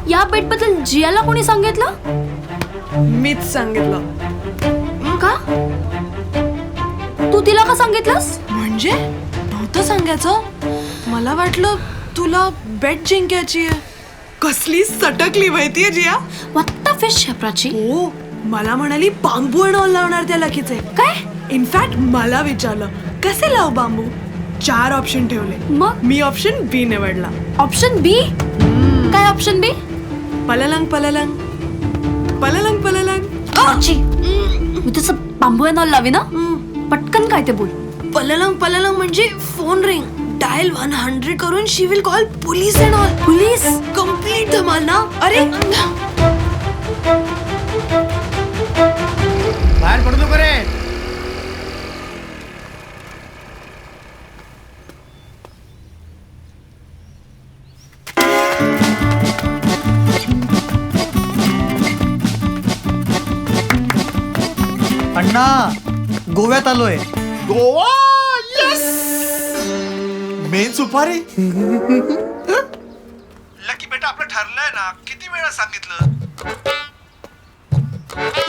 या बेट बद्दल जियाला कोणी सांगितलं? मीच सांगितलं. का? तू तिला का सांगितलंस? म्हणजे नव्हतं सांगायचं. मला वाटलं तुला बॅट जिंकायची आहे. कसली सटकली माहितीये Jiya. What the fish Prachi. हो मला म्हणाली बांबू आणि ऑल लावणार त्या लकीचे. काय? इनफॅक्ट मला विचारलं कसे लाव बांबू. 4 ऑप्शन ठेवले. मग मी ऑप्शन बी निवडला. ऑप्शन बी? काय ऑप्शन बी? पललंग पललंग पललंग पललंग. मी तसं बांबू नॉल लावी ना. पटकन काय ते बोल. पललंग पललंग म्हणजे फोन रिंग. डायल 100 करून she will call police and all. Police? Complete धमाल ना. अरे बाहेर पडू नको रे. अण्णा गोव्यात आलोय. गोवा. येस. मेन सुपारी. लकी बेटा आपलं ठरलंय ना. किती वेळा सांगितलं.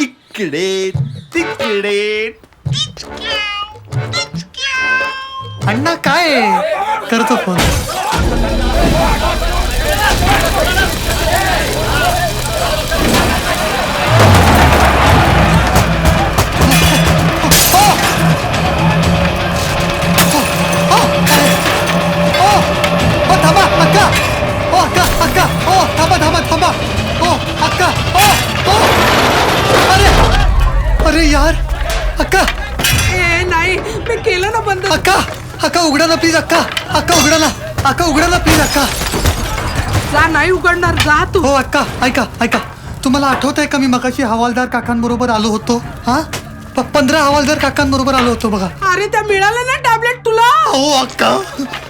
इकडे तिकडे. अण्णा काय आहे? करतो फोन. थांबा अक्का. ओ अक्का अक्का. ओ थांबा थांबा थांबा. ओ अक्का. ओ अरे अरे यार अक्का. ए नाही मी केलं ना बंद. अक्का अक्का उघडा ना प्लीज. अक्का अक्का उघडा ना. अक्का उघडा ना प्लीज. अक्का जा. नाही उघडणार. जा तू. हो अक्का ऐका ऐका. तुम्हाला आठवत आहे का मी मगाशी हवालदार काकांबरोबर आलो होतो. हा 15 हवालदार काकांबरोबर आलो होतो बघा. अरे त्या मिळालं ना टॅबलेट तुला. हो अक्का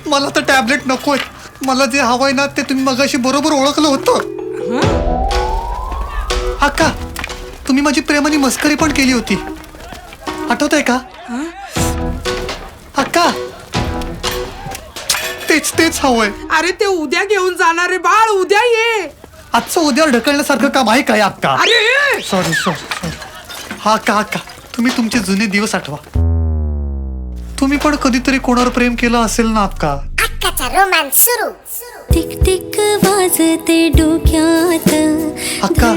मला तर टॅबलेट नकोय. मला जे हवंय ना ते तुम्ही मगाशी बरोबर ओळखलं होतं. अक्का तुम्ही माझी प्रेमाने मस्करी पण केली होती. आठवत आहे का? अक्का तेच तेच हवंय. अरे ते उद्या घेऊन जाणार आहे बाळ. उद्या ये. आजचं उद्यावर ढकलण्यासारखं काम आहे काय अक्का? अरे सॉरी सॉरी. हा अक्का अक्का तुम्ही तुमचे जुने दिवस आठवा. तुम्ही पण कधीतरी कोणावर प्रेम केलं असेल ना अक्का. अक्काचा रोमांस सुरू. टिक टिक वाजते डोक्यात. अक्का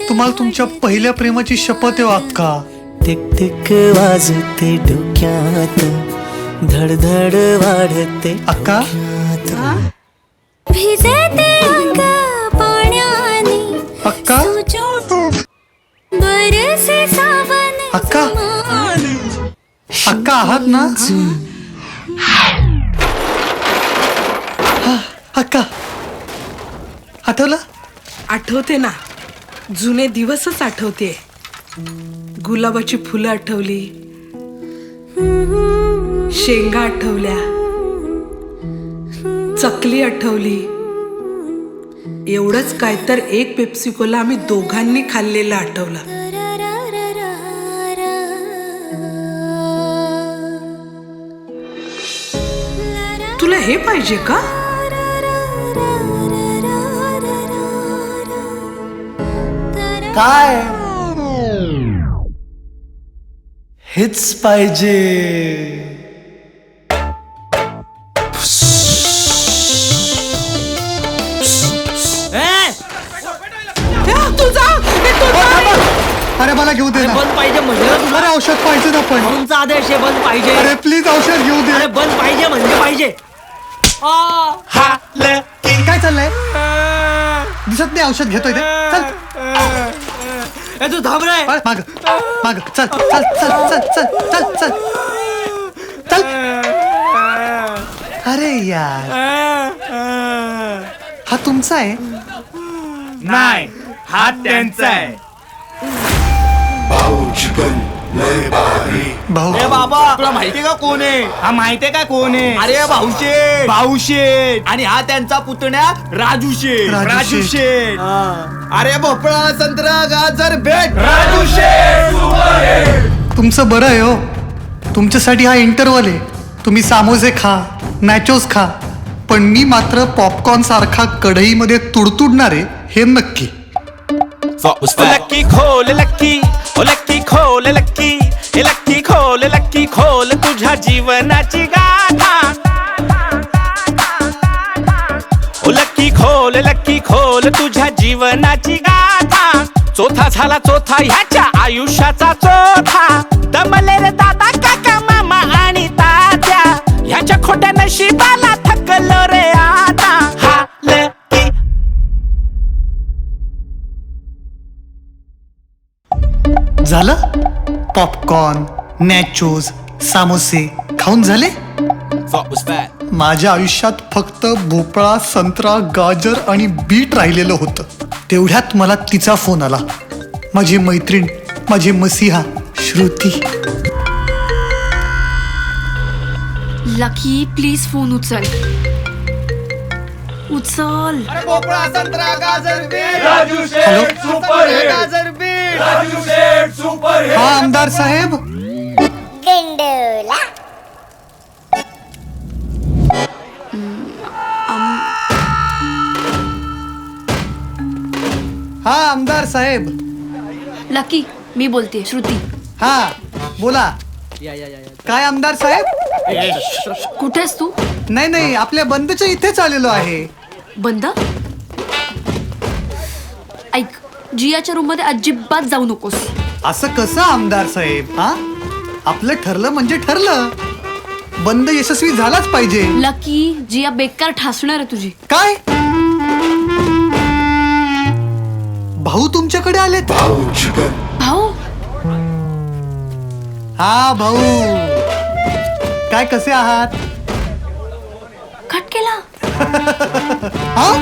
तुम्हाला तुमच्या पहिल्या प्रेमाची शपथ आहे अक्का. टिक टिक वाजते डोक्यात. धडधड वाढते अक्का. भिजते अंग पाण्याने. अक्का बरसे सावन. अक्का अक्का आहात ना? अक्का आठवलं? आठवते ना. जुने दिवसच आठवते. गुलाबाची फुलं आठवली. शेंगा आठवल्या. चकली आठवली. एवढंच काय तर एक पेप्सी कोला आम्ही दोघांनी खाल्लेलं आठवलं. तुला हे पाहिजे का? काय हेच पाहिजे. अरे मला घेऊ दे ना. बंद पाहिजे म्हणजे अरे औषध पाहिजे ना पण. तुमचा आदेश आहे बंद पाहिजे. अरे प्लीज औषध घेऊ दे. अरे बंद पाहिजे म्हणजे पाहिजे. काय चाललंय? दिसत नाही औषध घेतोय ते. चल तू थांब रे. माग माग. चल चल चल चल चल चल चल चल. अरे यार हा तुमचा आहे? नाही हात त्यांचा आहे. भाऊ ए बाबा तुला माहितीये का कोण आहे? हा माहितीये का कोण आहे? अरे भाऊशेठ. भाऊशेठ आणि हा त्यांचा पुतण्या राजू शेठ. राजू शेठ. अरे भोपळा संत्रा गाजर भेट राजू शेठ. तुमचं बरं आहे हो. तुमच्यासाठी हा इंटरव्हल आहे. तुम्ही सामोसे खा, नॅचोस खा, पण मी मात्र पॉपकॉर्न सारखा कढईमध्ये तुडतुडणार आहे हे नक्की. लक्की खोल लक्की, ओ लक्की खोल लक्की, ए लक्की खोल लक्की खोल तुझ्या जीवनाची गाथा. ओ लक्की खोल तुझ्या जीवनाची गाथा. चौथा झाला चौथा ह्याच्या आयुष्याचा चौथा. दमले रे दादा काका मामा आणि तात्या, ह्याच्या खोट्या नशिबाला थकलो रे आता. हा लकी झालं. पॉपकॉर्न, नॅचोज, सामोसे खाऊन झाले. माझ्या आयुष्यात फक्त भोपळा, संत्रा, गाजर आणि बीट राहिलेलं होतं. तेवढ्यात मला तिचा फोन आला. माझी मैत्रीण, माझी मसीहा श्रुती. लकी प्लीज फोन उचल. उचल. भोपळा संत्रा गाजर भेट हॅलो. गाजर भेट राजू शेठ सुपर हा आमदार साहेब. गंडोला हा आमदार साहेब. लकी मी बोलते श्रुती. हा बोला. काय आमदार साहेब? कुठेस तू? नाही नाही, आपल्या बंदच्या इथेच आलेलो आहे. बंद? ऐक, जियाच्या रूम मध्ये अजिबात जाऊ नकोस. असं कसं आमदार साहेब? हा, आपलं ठरलं म्हणजे ठरलं. बंद यशस्वी झालाच पाहिजे. लकी, जिया बेकार ठासणार आहे तुझी. काय? भाऊ तुमच्याकडे आलेत? भाऊ? हा भाऊ. काय कसे आहात? कट केला. हा?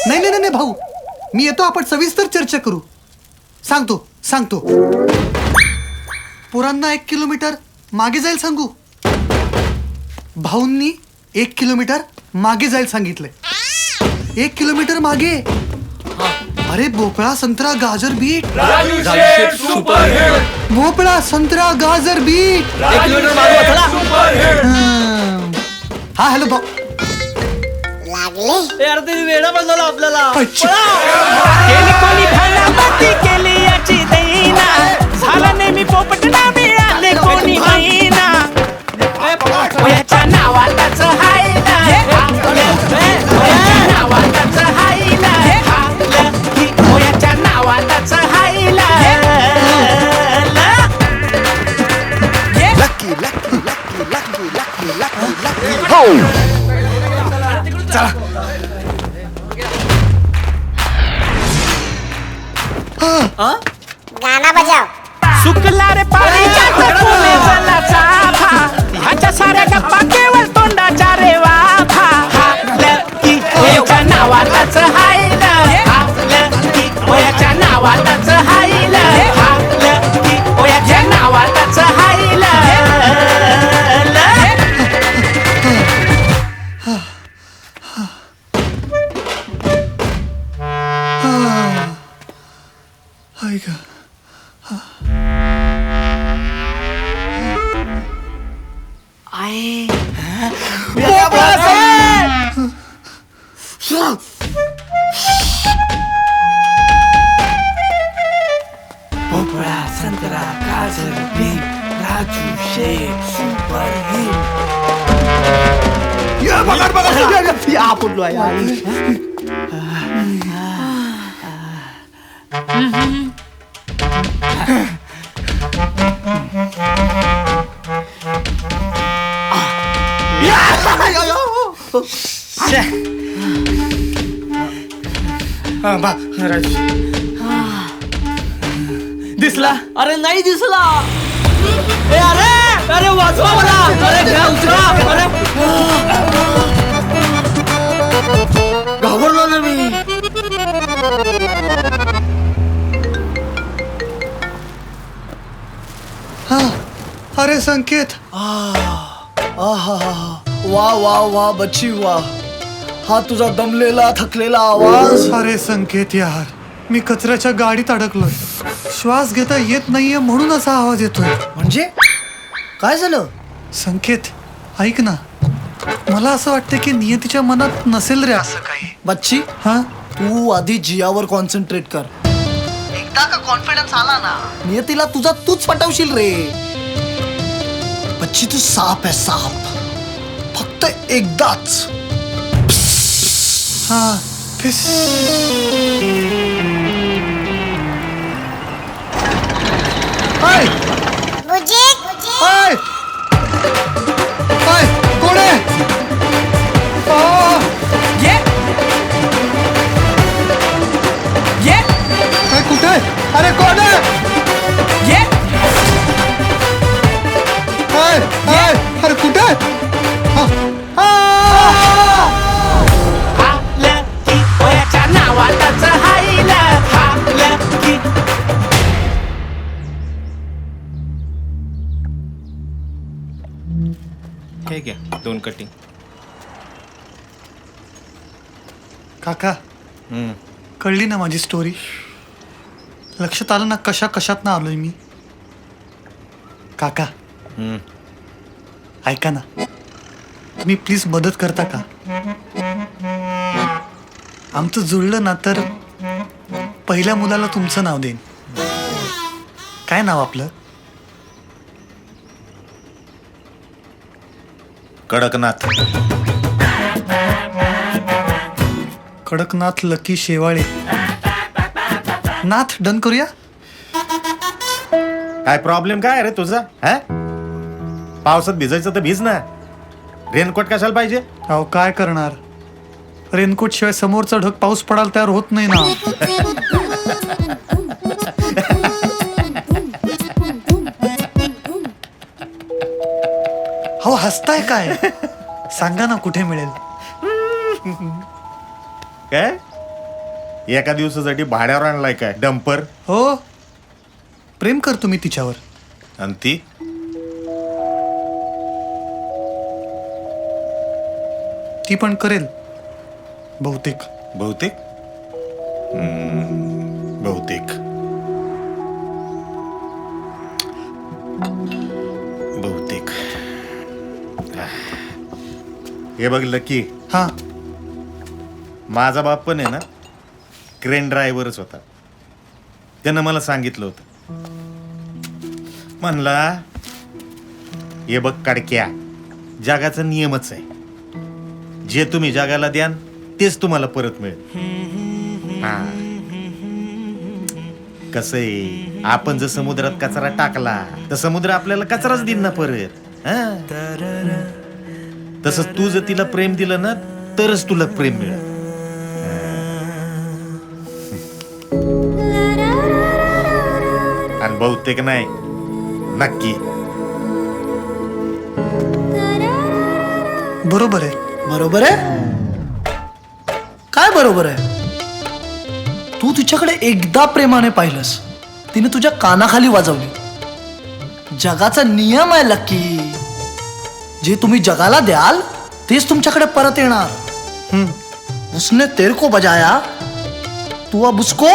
नाही नाही नाही भाऊ, मी येतो. आपण सविस्तर चर्चा करू. सांगतो. पोरांना 1 किलोमीटर मागे जायला सांगू. भाऊंनी 1 किलोमीटर मागे जायला सांगितलंय. 1 किलोमीटर मागे. अरे भोपळा, संत्रा, गाजर, बीट. भोपळा, संत्रा, गाजर, बीट. हा हॅलो भाऊ. लागले यार तुम्ही वेडा बनवला आपल्याला. केली कोणी भांडापत्ती केली याची दैना. झाला नेहमी पोपट ना मिळाले कोणी महिना. याच्या नावालाच हायला, याच्या नावालाच हायला, याच्या नावालाच हायला. Lucky Lucky Lucky Lucky Lucky Lucky Lucky. चला. गाना बजाव. सुकला रे पाण्याच्या पुणे झाला चाफा. ह्याच्या साऱ्या गप्पा केवळ तोंडाच्या रे वाफा. लकी याच्या नावालाच हायला, लकी याच्या नावालाच हायला, लकी याच्या नावालाच हायला. भोपळा संत्रा गाजर बीट राजू शेठ सुपर हिट. दिसला? अरे नाही दिसला. अरे वाचवा मला. अरे घ्या उचला. अरे घाबरलो ना मी. अरे संकेत, वा वा वा बच्ची वा. हा तुझा दमलेला थकलेला आवाज. अरे संकेत यार, मी कचऱ्याच्या गाडीत अडकलोय. श्वास घेता येत नाहीये म्हणून असा आवाज येतोय. म्हणजे काय झालं? संकेत ऐक ना, मला असं वाटतं की नियतीच्या मनात नसेल रे असं काही. बच्ची, हा तू आधी जियावर कॉन्सन्ट्रेट कर. एकदा का कॉन्फिडन्स आला ना, नियतीला तुझा तूच पटवशील रे. बच्ची तू साप आहे साप, फक्त एकदाच. हा फिस. हाय हाय हाय, कोण आहे? काय कुठे? अरे कोण आहे? हाय हाय, अरे कुठे? वयाच्या नावातच हायला हालं की. हे घ्या 2 कटिंग. काका, कळली ना माझी स्टोरी? लक्षात आलं ना कशा कशात ना आलोय मी? काका ऐका ना, तुम्ही प्लीज मदत करता का? आमचं जुळलं ना तर पहिल्या मुलाला तुमचं नाव देईन. काय नाव आपलं? कडकनाथ. कडकनाथ लकी शेवाळे. नाथ डन करूया. काय प्रॉब्लेम काय रे तुझा? हा, पावसात भिजायचं तर भिज ना. रेनकोट कशाला पाहिजे? अहो काय करणार, रेनकोट शिवाय समोरचा ढग पाऊस पडायला तयार होत नाही ना. हो हसताय काय? सांगा ना कुठे मिळेल? काय एका दिवसासाठी भाड्यावर आणलाय काय डंपर? हो, प्रेम करतो मी तिच्यावर. आणि ती ती पण करेल बहुतेक. बहुतेक बहुतेक बहुतेक. हे बघ लकी, हा माझा बाप पण आहे ना क्रेन ड्रायव्हरच होता. त्यानं मला सांगितलं होतं, म्हणला हे बघ काडक्या, जगाचा नियमच आहे, जे तुम्ही जगाला द्यान तेच तुम्हाला परत मिळेल. हा, कसं आहे, आपण जर समुद्रात कचरा टाकला तर समुद्र आपल्याला कचराच देईन ना परत. तसंच तू जर तिला प्रेम दिलं ना तरच तुला प्रेम मिळेल. आणि बहुतेक नाही, नक्की. बरोबर आहे. बरोबर आहे? काय बरोबर आहे? तू तिच्याकडे एकदा प्रेमाने पाहिलंस, तिने तुझ्या कानाखाली वाजवली. जगाचा नियम आहे लकी, जे तुम्ही जगाला द्याल तेच तुमच्याकडे परत येणार. उसने तेरे को बजाया, तू अब उसको.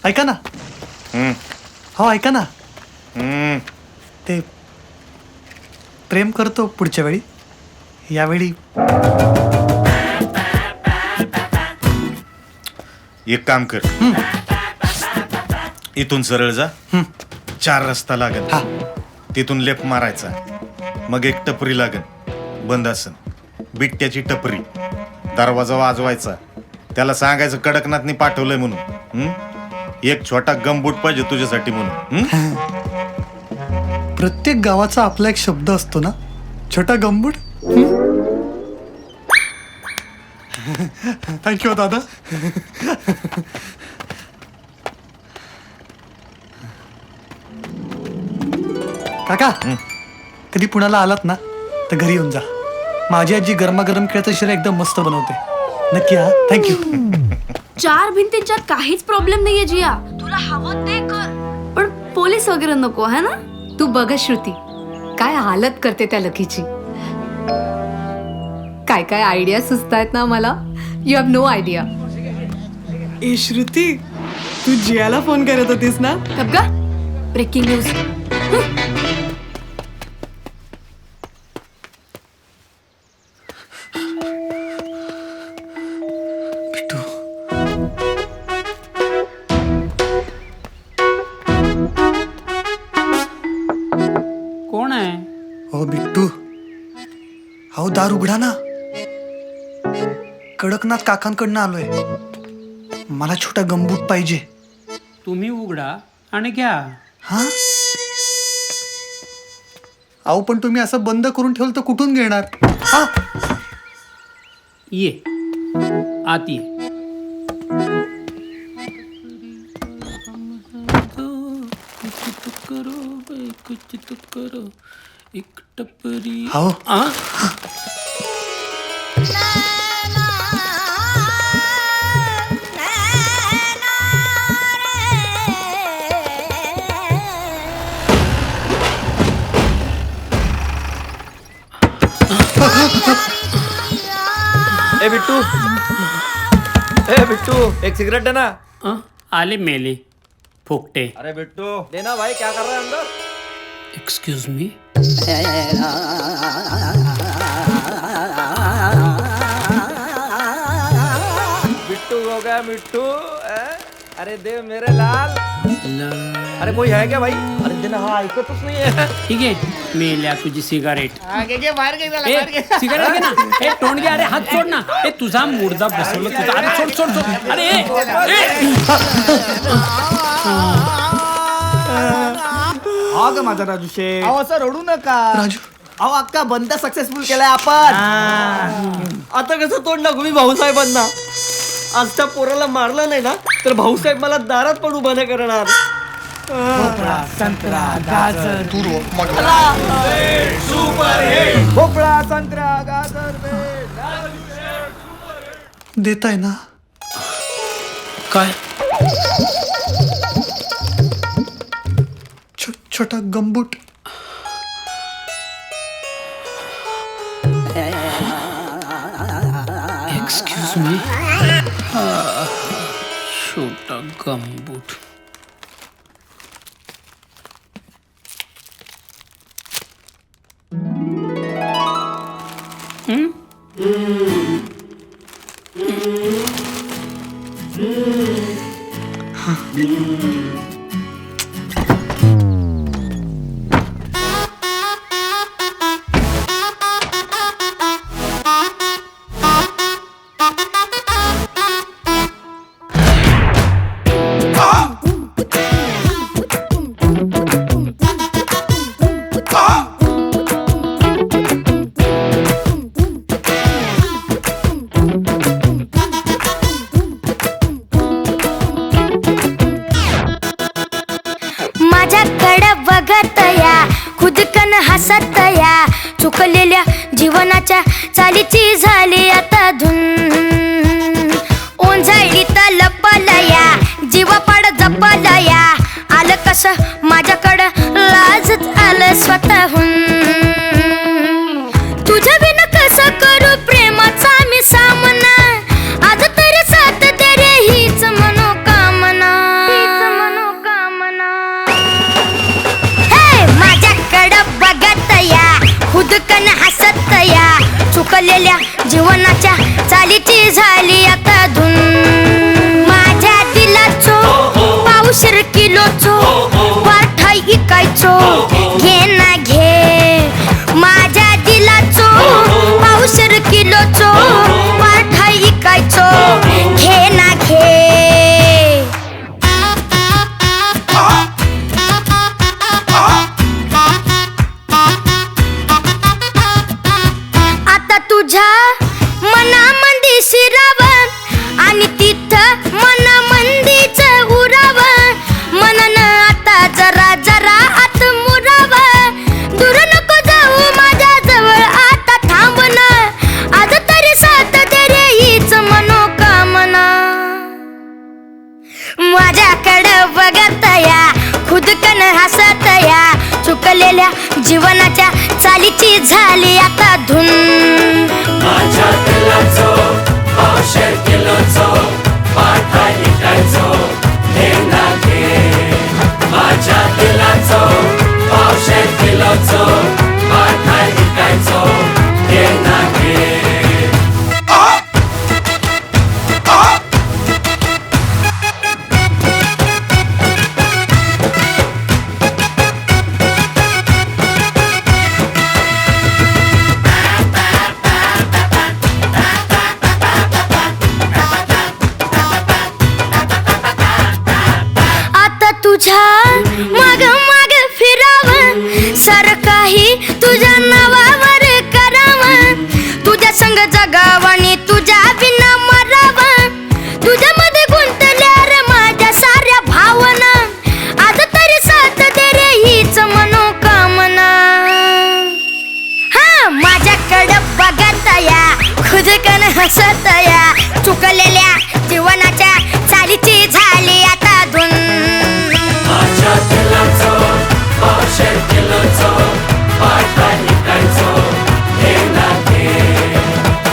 ऐका ना. हो ऐका ना, ते प्रेम करतो पुढच्या वेळी. यावेळी एक काम कर, इथून सरळ जा, 4 रस्ता लागेल, तिथून लेफ्ट मारायचा, मग एक टपरी लागेल, बंद असन, बिट्ट्याची टपरी. दरवाजा वाजवायचा, त्याला सांगायचं कडकनाथनी पाठवलंय म्हणून. एक छोटा गमबूट पाहिजे तुझ्यासाठी म्हणून. प्रत्येक गावाचा आपला एक शब्द असतो ना, छोटा गंबूट. थँक्यू दादा. काका, कधी पुण्याला आलात ना तर घरी येऊन जा. माझी आजी गरमागरम केळीचं शिरा एकदम मस्त बनवते. नक्की हा. थँक्यू. 4 भिंतींच्यात काहीच प्रॉब्लेम नाहीये जिया. तुला हवं ते कर. पण पोलीस वगैरे नको है ना. तू बघ श्रुती, काय हालत करते त्या लकीची. काय काय आयडिया सुचतायत ना मला. You have no idea. ए श्रुती, तू जियाला फोन करत होतीस ना? Breaking news. कोण आहे? हो बिट्टू, अहो दार उघडा ना. कडकनाथ काकांकडनं आलोय. मला छोटा गंबूट पाहिजे. तुम्ही उघडा आणि घ्या. हा, अहो पण तुम्ही असं बंद करून ठेवलं तर कुठून घेणार? हा, ये आत ये. एक टपरी. हो. ए बिट्टू, एक सिगरेट देना. आले मेले फोकटे. अरे बिट्टू देना भाई, क्या कर रहा है अंदर? Excuse me. बिट्टू हो गया मिट्टू. अरे दे मेरे लाल. अरे कोई है क्या भाई? अरे देना. हा ऐकतच नाहीये. ठीक आहे, मेल्या तुझी सिगारेट. बाहेर सिगारेट घे ना. ए तोंड घे. अरे हात सोड ना. ए तुझा मुर्दा बसवलं तुझा. अरे सोड सोड सोड. अरे हा ग माझा राजू शेठ. अहो असं रडू नका. राजू, अहो अक्का बंद सक्सेसफुल केलाय आपण. आता कसं तोंड दाखवू मी भाऊसाहेबांना. आजच्या पोराला मारलं नाही ना तर भाऊसाहेब मला दारात पण उभा नाही करणार. संत्रा गाजर भोपळा संत्रा गाजर देताय ना? काय? छोटा गंबूट. Excuse me. छोटा गंबूट. माझ्याकडं बघत या, खुदकन हसत या, चुकलेल्या जीवनाच्या चालीची झाली आता धून. ओंझळली तर लपलया, जीवापाड जपलया, आलं कसं माझ्याकडं लाजच आलं स्वतःहून. तुझ्या बिन कसं करू प्रेमाचा मी सामना, आज तरी साथ दे रे हीच मनोकामना. हे माझ्याकडं बघत या, खुदकन हसत या, चुकलेल्या जीवनाच्या चालीची झाली आता धून. माझ्या दिलाचो पाऊशर किलोचो वाठाई इकायचो, घे ना घे. माझ्या दिलाचो पाऊशर किलोचो वाठाई इकायचो, घे ना घे. आता तुझ्या मनामंदी शिरावं आणि तिथं मनामंदीच उरावं. मनन आता जरा जरा आत मुरावं. जीवनाच्या चालीची झाली आता धुन. माझ्या दिलाचो पावशेर किलोचो पाठ ऐकायचो हे ना घे. माझ्या दिलाचो पावशेर किलोचो पाठ ऐकायचो हे ना घे. आता तुझ्या माग माग फिरावं सर काही तुझ्या नावावर करावं. तुझ्या संग जगावं आणि तुझ्या बिना मरावं. तुझ्या मध्ये गुंतल्या रे माझ्या साऱ्या भावना. आज तरी साथ दे रे हीच मनोकामना. हा माझ्याकडं बघत या खुदकन हसत या. चुकलेल्या जीवनाच्या चालीची झाली आता धुन. माझ्या दिलाचो पावशेर किलोचो पाठ ऐकायचो हे ना घे.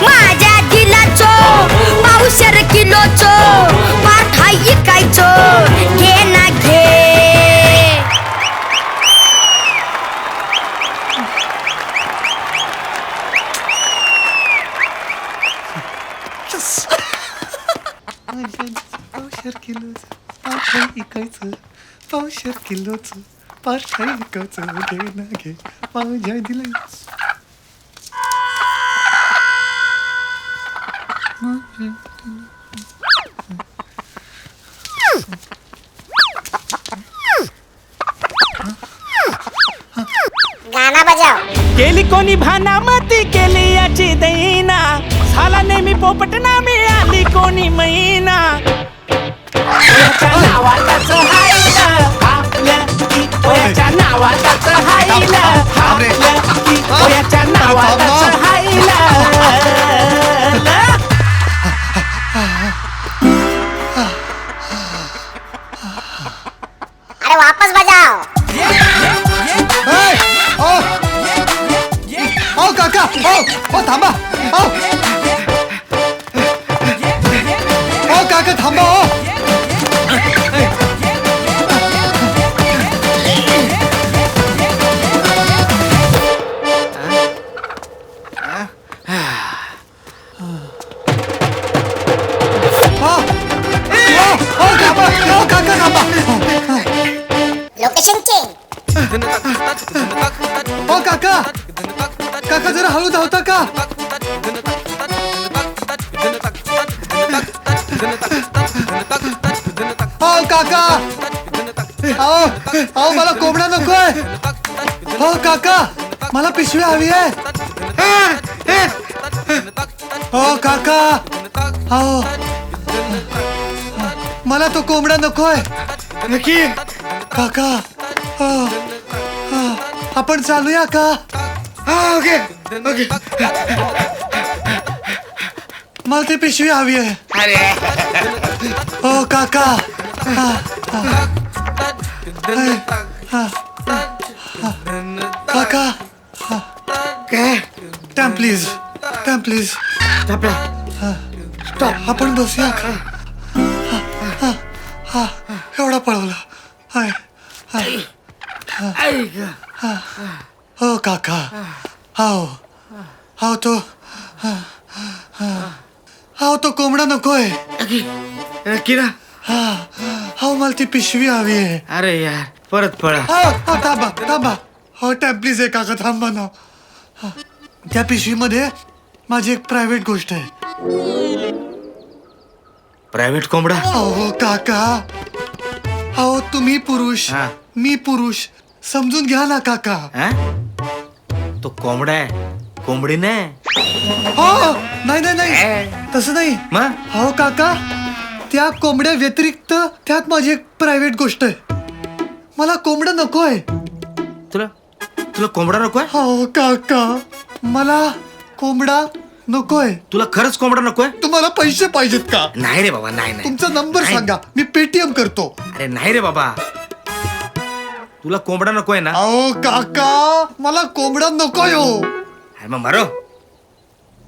माझ्या दिलाचो पावशेर किलोचो पाठ ऐकायचो घे ना घे. पावशेर किलोचं पाठ ऐकायचं. पावशेर किलोचं पाठ ऐकायचं घे ना घे. माझ्या दिलाच गाना बजाव. केली कोणी भानामती केली याची दैना. झाला नेहमी पोपटना मिळाली कोणी मैना. वयाच्या नावालाच हायला आपल्या की वयाच्या नावालाच हायला आपल्या की वयाच्या नावालाच हायला. अरे वापस बजाव. ओ काका ओ थांबा. ओ काका थांबा. Location change. ओ काका काका जरा हळू धावता का. ओ काका आओ मला कोंबडा नकोय. हो काका मला पिशवी हवी आहे. हो काका आओ मला तो कोंबडा नकोय. नक्की काका आपण चालूया का. ओके ओके मला ती पिशवी हवी आहे. हो काका काका टॅम प्लीज टॅम प्लीज स्टॉप. आपण बसूया का. एवढा पळवला. हो काका हाव हाव तो हाव तो कोंबडा नकोय. किरा हाव मला ती पिशवी हवी आहे. अरे यार परत पळा. हो थांबा थांबा. हो टॅम प्लीज आहे काका थांबा ना. त्या पिशवीमध्ये माझी एक प्रायव्हेट गोष्ट आहे. प्रायव्हेट कोंबडा. हो काका हो तुम्ही पुरुष मी पुरुष समजून घ्या ना काका. तो कोंबडा आहे कोंबडी नाही. हो नाही नाही नाही तसं नाही. हो काका त्या कोंबड्या व्यतिरिक्त त्यात माझी एक प्रायव्हेट गोष्ट आहे. मला कोंबडा नकोय. तुला तुला कोंबडा नकोय. हो काका मला कोंबडा नकोय. तुला खरंच कोंबडा नकोय. तुम्हाला पैसे पाहिजेत का. नाही रे बाबा नाही नाही. तुमचा नंबर सांगा मी पेटीएम करतो. अरे नाही रे बाबा तुला कोंबडा नकोय ना? अहो काका, मला कोंबडा नकोय हो. अरे मग मारो,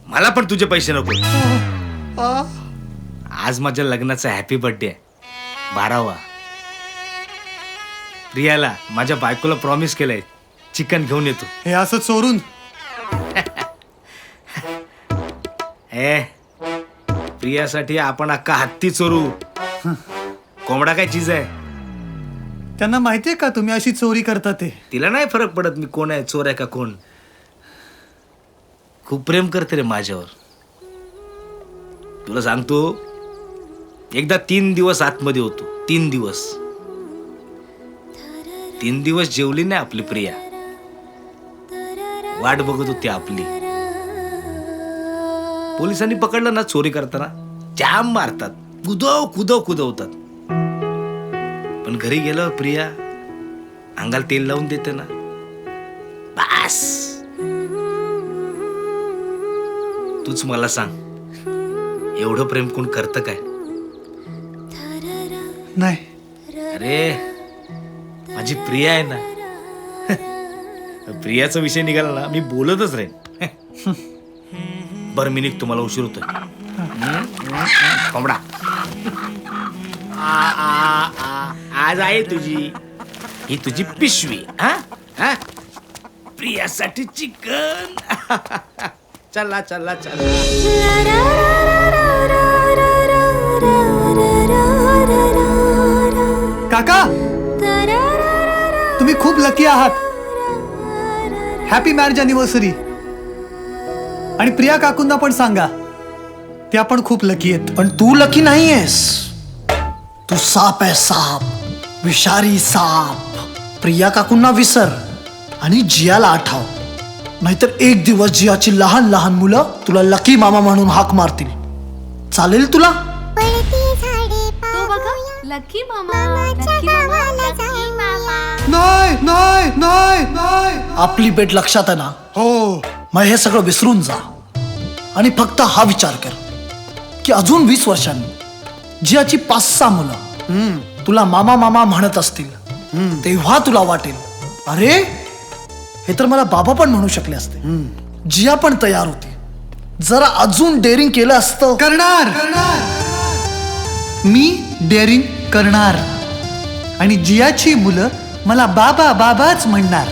मला पण तुझे पैसे नको. आज माझ्या लग्नाचा हॅपी बर्थडे आहे, 12वा. प्रियाला, माझ्या बायकोला प्रॉमिस केलंय चिकन घेऊन येतो. हे असं चोरून? ए, प्रियासाठी आपण अख्खा हत्ती चोरू. कोंबडा काय चीज आहे? त्यांना माहितीये का तुम्ही अशी चोरी करता ते? तिला नाही फरक पडत मी कोण आहे, चोर आहे का कोण. खूप प्रेम करते रे माझ्यावर. तुला सांगतो, एकदा 3 दिवस आतमध्ये होतो. 3 दिवस जेवली नाही आपली प्रिया. वाट बघत होती आपली. पोलिसांनी पकडलं ना चोरी करताना, जाम मारतात, कुदवतात. पण घरी गेल्यावर प्रिया अंगाला तेल लावून देते ना, बस. तूच मला सांग, एवढं प्रेम कोण करतं काय? नाही. अरे माझी प्रिया आहे ना. प्रियाचा विषय निघाला ना, मी बोलतच राहीन. बरं मी निघतो, मला उशीर होतोय. कोंबडा आज आहे तुझी, ही तुझी पिशवी. हा, प्रियासाठी चिकन. चला. काका, तुम्ही खूप लकी आहात. Happy marriage anniversary. आणि प्रिया काकूंना पण सांगा, त्या पण खूप लकी आहेत. पण तू लकी नाहीयेस. तू साप आहे, साप, विषारी साप. प्रिया काकूंना विसर आणि जियाला आठव, नाहीतर एक दिवस जियाची लहान लहान मुलं तुला लकी मामा म्हणून हाक मारतील. चालेल तुला? तो बघा, लकी मामा, लकी मामा, लकी मामा. नाही. आपली भेट लक्षात आहे ना? हो. मग हे सगळं विसरून जा आणि फक्त हा विचार कर की अजून 20 वर्षांनी जियाची 5-6 मुलं तुला मामा मामा म्हणत असतील, तेव्हा तुला वाटेल, अरे हे तर मला बाबा पण म्हणू शकले असते. जिया पण तयार होती. जरा अजून डेअरिंग केलं असतं. करणार. मी डेअरिंग करणार आणि जियाची मुलं मला बाबा बाबाच म्हणणार.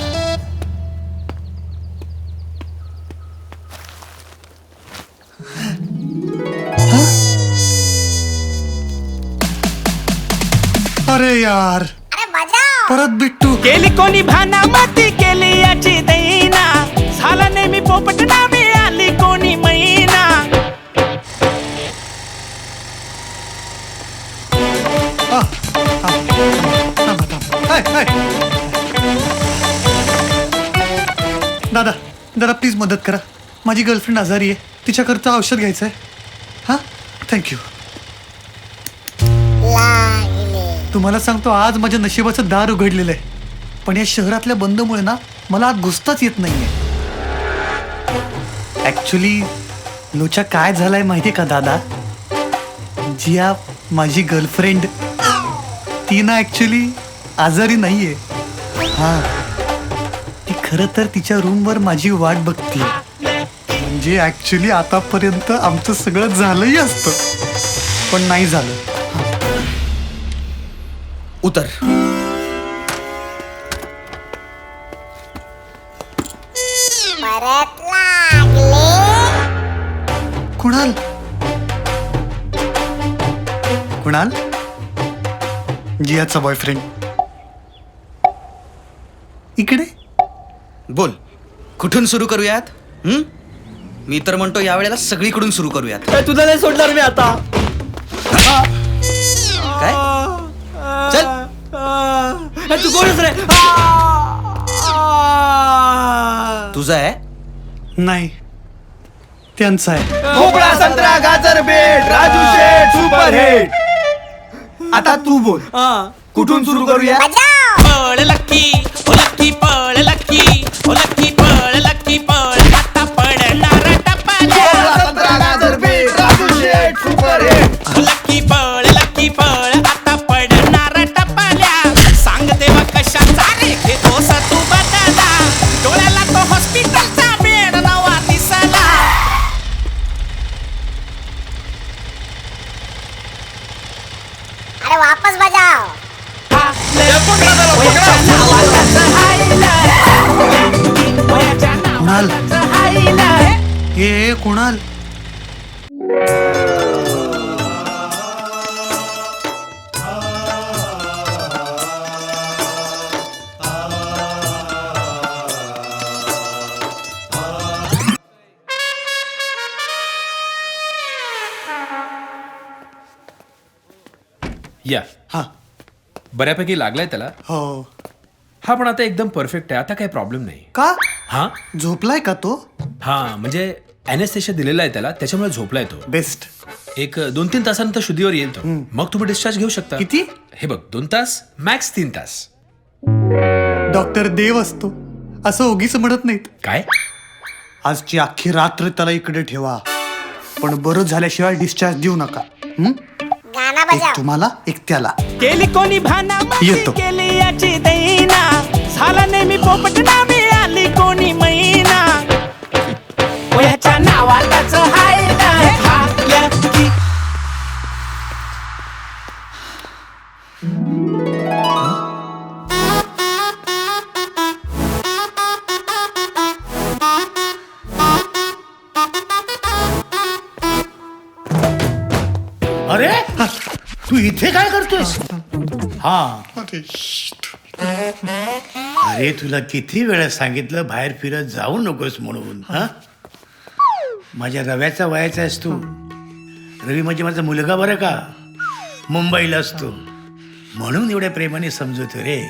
अरे यार, परत बिट्टू. केली कोणी भाना माती केली याची दैना. झाला नेहमी पोपट ना मिळाली कोणी मैना. दादा प्लीज मदत करा. माझी गर्लफ्रेंड आजारी आहे, तिच्याकरता औषध घ्यायचंय. हा, थँक्यू. तुम्हाला सांगतो, आज माझ्या नशिबाचं दार उघडलेलं आहे. पण या शहरातल्या बंदमुळे ना मला आत घुसताच येत नाहीये. ऍक्च्युली लोचा काय झालाय माहितीये का दादा? जिया माझी गर्लफ्रेंड, ती ना ऍक्च्युली आजारी नाहीये. हा, ती खरं तर तिच्या रूमवर माझी वाट बघते. म्हणजे ऍक्च्युली आतापर्यंत आमचं सगळं झालंही असतं, पण नाही झालं. उतर. परत लागले. कुणाल जियाचा बॉयफ्रेंड इकडे. बोल, कुठून सुरू करूयात? मी तर म्हणतो यावेळेला सगळीकडून सुरू करूयात. तुझा नाही सोडणार मी आता. काय? चल. तू कोणच रे? तुझा आहे? नाही, त्यांचा आहे. भोपळा, संत्रा, गाजर, बीट, राजू शेठ, सुपर हिट. आता तू बोल, कुठून सुरू करूया? पळ लक्की, ओ लक्की पळ लक्की, ओ लक्की पळ लक्की पळ. आता पडणार टपाल्या. संत्रा, गाजर, बीट, राजू शेठ, सुपर हिट. लक्की पळ आता पडणार टपाल्या. सांग देवा कशाचा रे वापस बजाओ. कुणाल हे कुणाल या हा बऱ्यापैकी लागलाय त्याला. हो. हा पण आता एकदम परफेक्ट आहे, आता काही प्रॉब्लेम नाही. का हा झोपलाय का तो? हा म्हणजे अॅनेस्थेशिया दिलेला आहे त्याला, त्याच्यामुळे झोपलाय तो. बेस्ट. एक 2-3 तासानंतर शुद्धीवर येईल तो. मग तुम्ही डिस्चार्ज घेऊ शकता. किती? हे बघ 2 तास मॅक्स 3 तास. डॉक्टर देव असतो असं उगीच म्हणत नाहीत. काय? आजची अख्खी रात्र त्याला इकडे ठेवा, पण बरं झाल्याशिवाय डिस्चार्ज देऊ नका. गाना एक बजाओ. तुम्हाला एक त्याला. केली कोणी भाना येतो. केली याची दैना झाला नेहमी पोपट ना मिळाली कोणी मैना वयाच्या नावालाच हाय ना हाय की. अरे तू इथे काय करतोयस? हा अरे तुला किती वेळा सांगितलं बाहेर फिरत जाऊ नकोस म्हणून. हा माझ्या रव्याचा वयाचा आहेस तू. रवी म्हणजे माझा मुलगा बरं का, मुंबईला असतो म्हणून एवढ्या प्रेमाने समजवतो रे.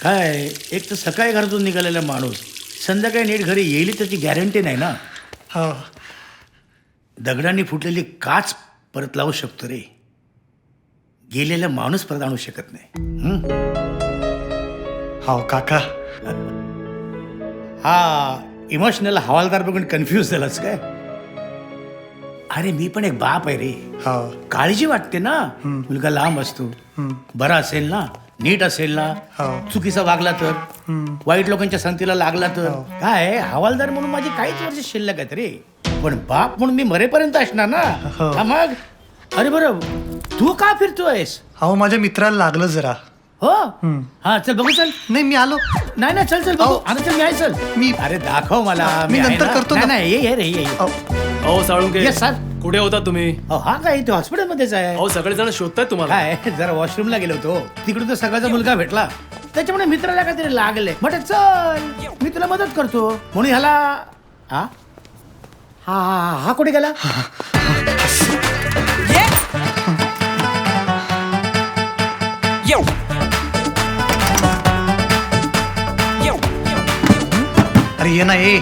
काय एक तर सकाळी घरातून निघालेला माणूस संध्याकाळी नीट घरी येईल त्याची गॅरंटी नाही ना. दगडांनी फुटलेली काच परत लावू शकतो रे, गेलेला माणूस परत आणू शकत नाही. हो काका. हा इमोशनल हवालदार बघून कन्फ्यूज झालाच काय? अरे मी पण एक बाप आहे रे. काळजी वाटते ना. मुलगा लांब असतो, बरा असेल ना, नीट असेल ना, चुकीचा वागला तर, वाईट लोकांच्या संगतीला लागला तर. काय हवालदार म्हणून माझी काहीच वर्ष शिल्लक आहेत रे, पण बाप म्हणून मी मरेपर्यंत असणार ना. हा मग. अरे बरं तू का फिरतोयस? हो माझ्या मित्राला लागलं जरा. हो हा चल बघू. चल. नाही मी आलो. नाही नाही चल चल बघू. अरे चल मी आहे. चल मी. अरे दाखव मला. मी आहे नंतर ना. करतो ना. नाही ये रे ये. अहो साळुंके Yes, sir. कुठे होता तुम्ही? हा काय इथे हॉस्पिटलमध्येच आहे. अहो सगळेजण शोधतायत तुम्हाला. काय जरा वॉशरूमला गेलो होतो, तिकडून तो सगळ्याचा मुलगा भेटला, त्याच्यामुळे मित्राला काहीतरी लागले. म्हटलं चल मी तुला मदत करतो म्हणून ह्याला. हा हा हा कुठे गेला? अरे ये ना ये.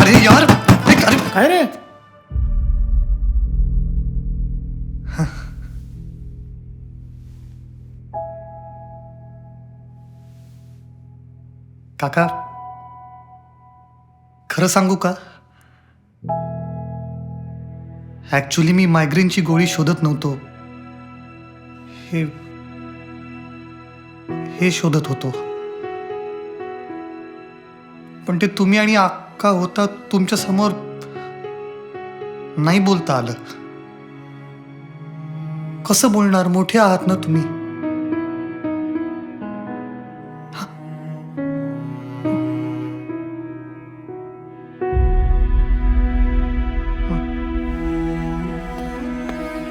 अरे यार अरे काय रे? काका खरं सांगू का, ऍक्च्युली मी मायग्रेनची गोळी शोधत नव्हतो, हे शोधत होतो. पण ते तुम्ही आणि अक्का होता तुमच्या समोर नाही बोलता आलं. कसं बोलणार, मोठे आहात ना तुम्ही.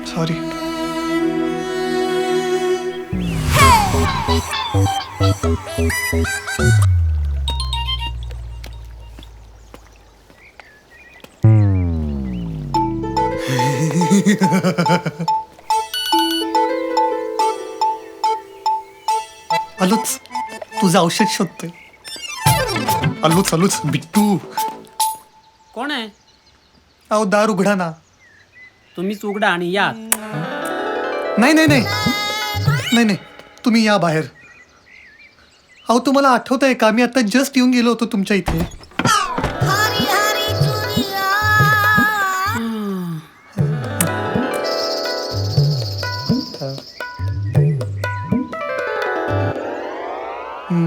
सॉरी. आलोच, तुझं औषध शोधतोय. आलोच आलोच बिट्टू. कोण आहे? अहो दार उघडा ना. तुम्हीच उघडा आणि या. नाही नाही नाही नाही नाही तुम्ही या बाहेर. अहो तुम्हाला आठवत आहे का, मी आता जस्ट येऊन गेलो होतो तुमच्या इथे.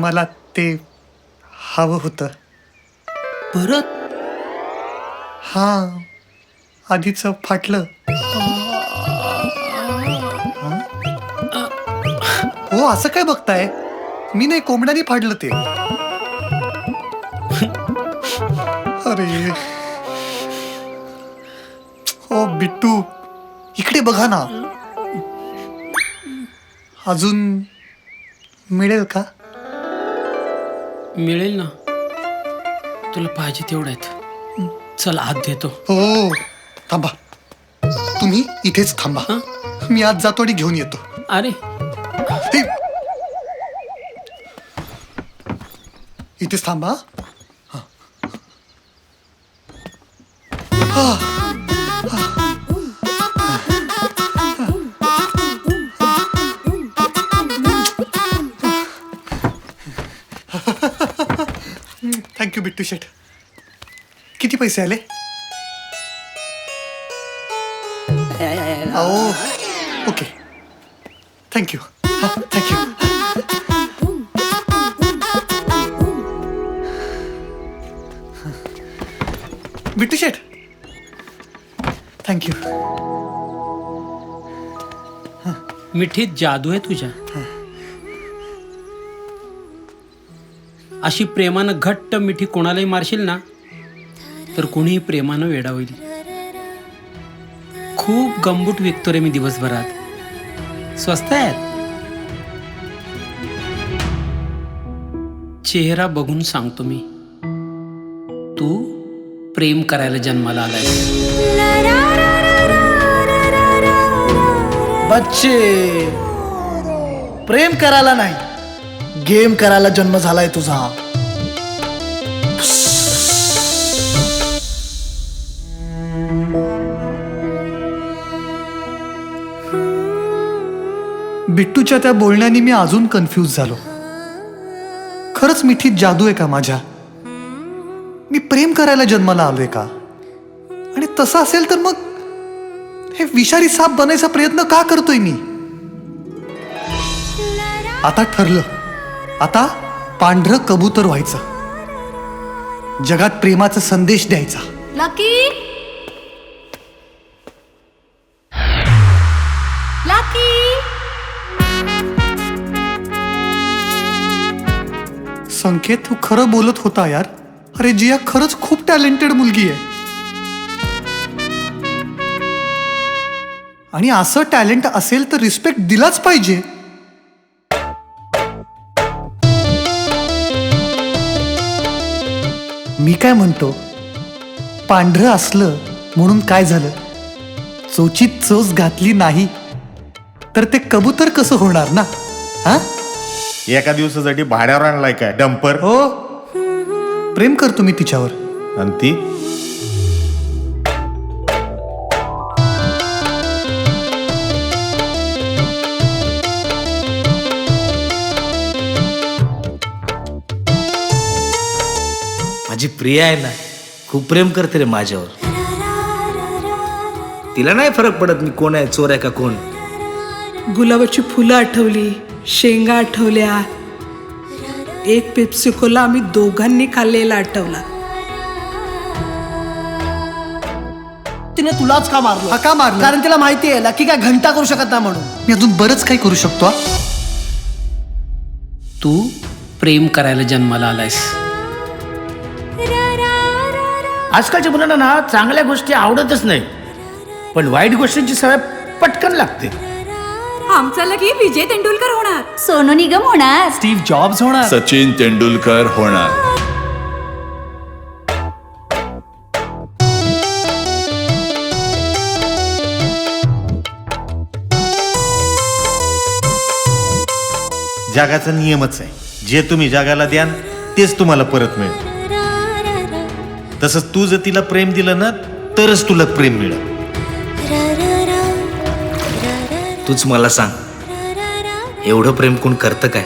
मला ते हवं होतं. परत? हा, आधीच फाटलं. हो, असं काय बघताय? मी नाही, कोंबड्याने फाडलं ते. अरे हो बिट्टू, इकडे बघा ना. अजून मिळेल का? मिळेल ना, तुला पाहिजे तेवढं आहेत. चल आत देतो. हो, थांबा, तुम्ही इथेच थांबा. मी आज जातो आणि घेऊन येतो. अरे हे, इथेच थांबा. थँक्यू बिट्टू शेठ. किती पैसे आले? Okay, thank you. थँक्यू. बिट्टू शेठ, थँक्यू. मिठीत जादू आहे तुझ्या. अशी प्रेमानं घट्ट मिठी कोणालाही मारशील ना तर कोणीही प्रेमानं वेडा होईल. खूप गंबूट विकतो रे मी दिवसभरात. स्वस्त आहेत. चेहरा बघून सांगतो मी, तू प्रेम करायला जन्माला आलाय. बच्चे, प्रेम करायला नाही, गेम करायला जन्म झालाय तुझा. बिट्टूच्या त्या बोलण्याने मी अजून कन्फ्यूज झालो. खरंच मिठीत जादू आहे का माझ्या? मी प्रेम करायला जन्माला आलोय का? आणि तसं असेल तर मग हे विषारी साप बनायचा प्रयत्न का करतोय मी? आता ठरलं, आता पांढरं कबूतर व्हायचं, जगात प्रेमाचा संदेश द्यायचा. Lucky, lucky. संकेत, तू खरं बोलत होता यार. अरे जिया खरंच खूप टॅलेंटेड मुलगी आहे. आणि असं टॅलेंट असेल तर रिस्पेक्ट दिलाच पाहिजे. मी काय म्हणतो, पांढरं असलं म्हणून काय झालं? चोचीत चोच घातली नाही तर ते कबूतर कसं होणार ना? हा, एका दिवसासाठी भाड्यावर आणलाय काय डंपर? हो, प्रेम करतो मी तिच्यावर. आणि ती माझी प्रिया आहे ना, खूप प्रेम करते रे माझ्यावर. तिला नाही फरक पडत मी कोण आहे, चोर आहे का कोण. गुलाबाची फुलं आठवली, शेंगा आठवल्या, एक पेप्सी कोला आम्ही दोघांनी खाल्लेला आठवला. तिने तुलाच का मारलं? हा, का मारलं? कारण तिला माहिती आहे लकी काय घंटा करू शकत नाही म्हणून. मी अजून बरंच काही करू शकतो. हा? तू प्रेम करायला जन्माला आलायस. आजकालच्या मुलांना ना चांगल्या गोष्टी आवडतच नाही, पण वाईट गोष्टींची सवय पटकन लागते. आमचा लकी विजय तेंडुलकर होणार, सोनू निगम होणार, स्टीव्ह जॉब्स होणार, सचिन तेंडुलकर होणार. जगाचा नियमच आहे, जे तुम्ही जगाला द्याल तेच तुम्हाला परत मिळेल. तसंच तू जर तिला प्रेम दिलं ना तरच तुला प्रेम मिळेल. तूच मला सांग, एवढं प्रेम कोण करतं काय?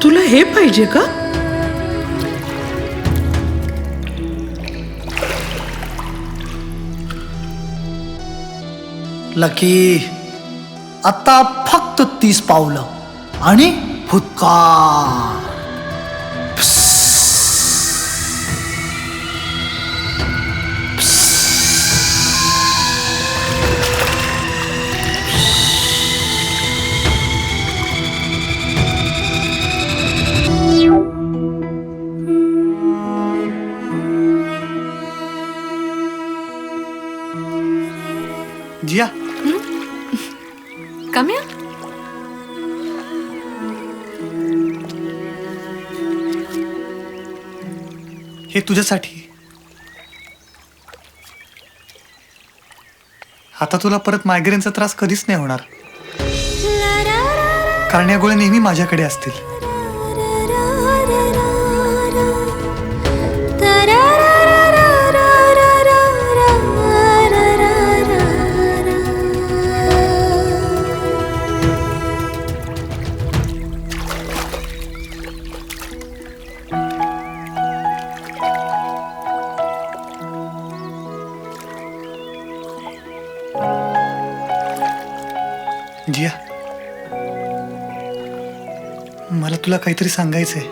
तुला हे पाहिजे का? लकी, आता फक्त 30 पावलं आणि फुटका. हे तुझ्यासाठी. आता तुला परत मायग्रेनचा त्रास कधीच नाही होणार, कारण या गोळ्या नेहमी माझ्याकडे असतील. जिया, मला तुला काहीतरी सांगायचंय.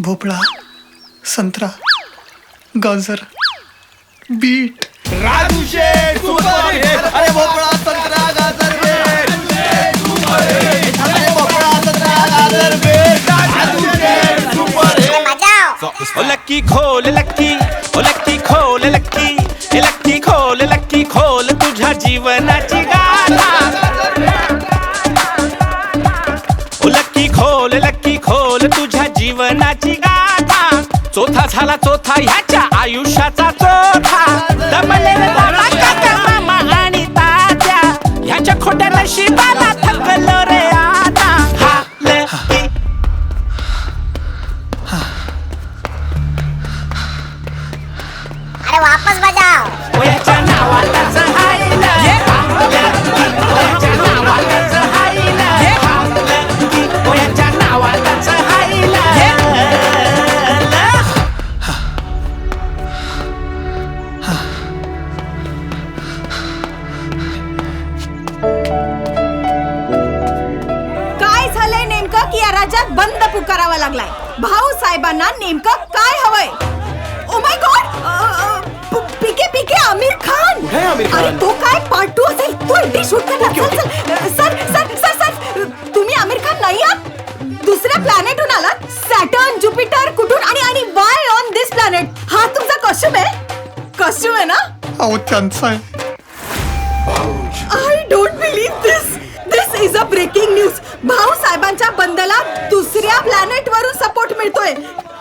भोपळा, संत्रा, गाजर, बीट. राजू शेठ सुपर हिट. अरे भोपळा संत्रा गाजर बीट. अरे भोपळा संत्रा गाजर बीट. राजू शेठ सुपर हिट. ओ लक्की खोल लक्की, ओ लक्की खोल लक्की, ए लक्की खोल तुझ्या जीवनाची गाथा. ओ लक्की खोल तुझ्या जीवनाची गाथा. चौथा झाला चौथा ह्याच्या आयुष्याचा चौथा. दमलेला बाबा काका मामा आणि तात्या ह्याच्या खोट्या नशिबाला थकलो रे आता. हा लक्की अरे वापस बजाओ. याच्या नावालाच हायला. याच्या नावालाच हायला. याच्या नावालाच हायला. काय झालंय नेमकं की या राज्यात बंद पुकारावा लागलाय? भाऊ साहेबांना नेमकं काय हवंय? ओ माय गॉड, पीके आमिर खान. अरे तो काय पार्ट 2 असेल. तो एकटी शूट करणार. सर तुम्ही आमिर खान नाही आहात. दुसऱ्या प्लॅनेटहून आलात. सॅटर्न, जुपिटर कुठून आणि वाय ऑन दिस प्लॅनेट? हा तुमचा कॉस्ट्यूम आहे ना? अहो त्यांचा आहे. I don't believe this is a breaking news. भाऊ साहेबांच्या बंदला दुसऱ्या प्लॅनेट वरून सपोर्ट मिळतोय.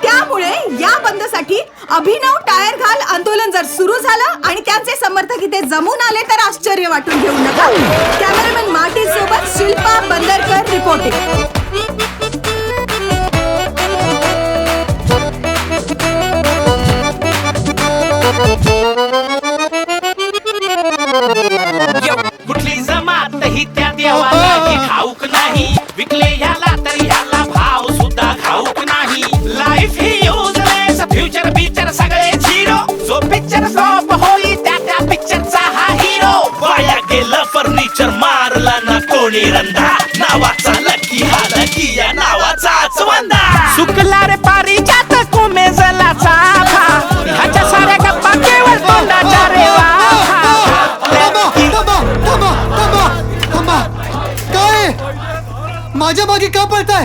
त्यामुळे या बंदसाठी अभिनव टायर घाल आंदोलन जर सुरू झालं आणि त्यांचे समर्थक इथे जमून आले तर आश्चर्य वाटून घेऊ नका. कॅमेरामॅन मार्टिन सोबत शिल्पा बंदरकर रिपोर्टिंग. कुठली जमात ही त्या देवालाही ठाऊक नाही. विकले ह्याला तर ह्याला भाव सुद्धा ठाऊक नाही. लाईफ ही युजलेस, फ्युचर बिचर सगळे झिरो. जो पिक्चर फ्लॉप होई त्या पिक्चरचा हा हिरो. वाया गेलं फर्निचर, मारला ना कोणी रंधा. नावाचा लकी हा लकी, या नावाचाच वंदा. सुकला रे पारिजात कोमेजला चाफा. ह्याच्या साऱ्या गप्पा केवळ तोंडाच्या रे वाफा. काय माझ्या मागे का पळताय?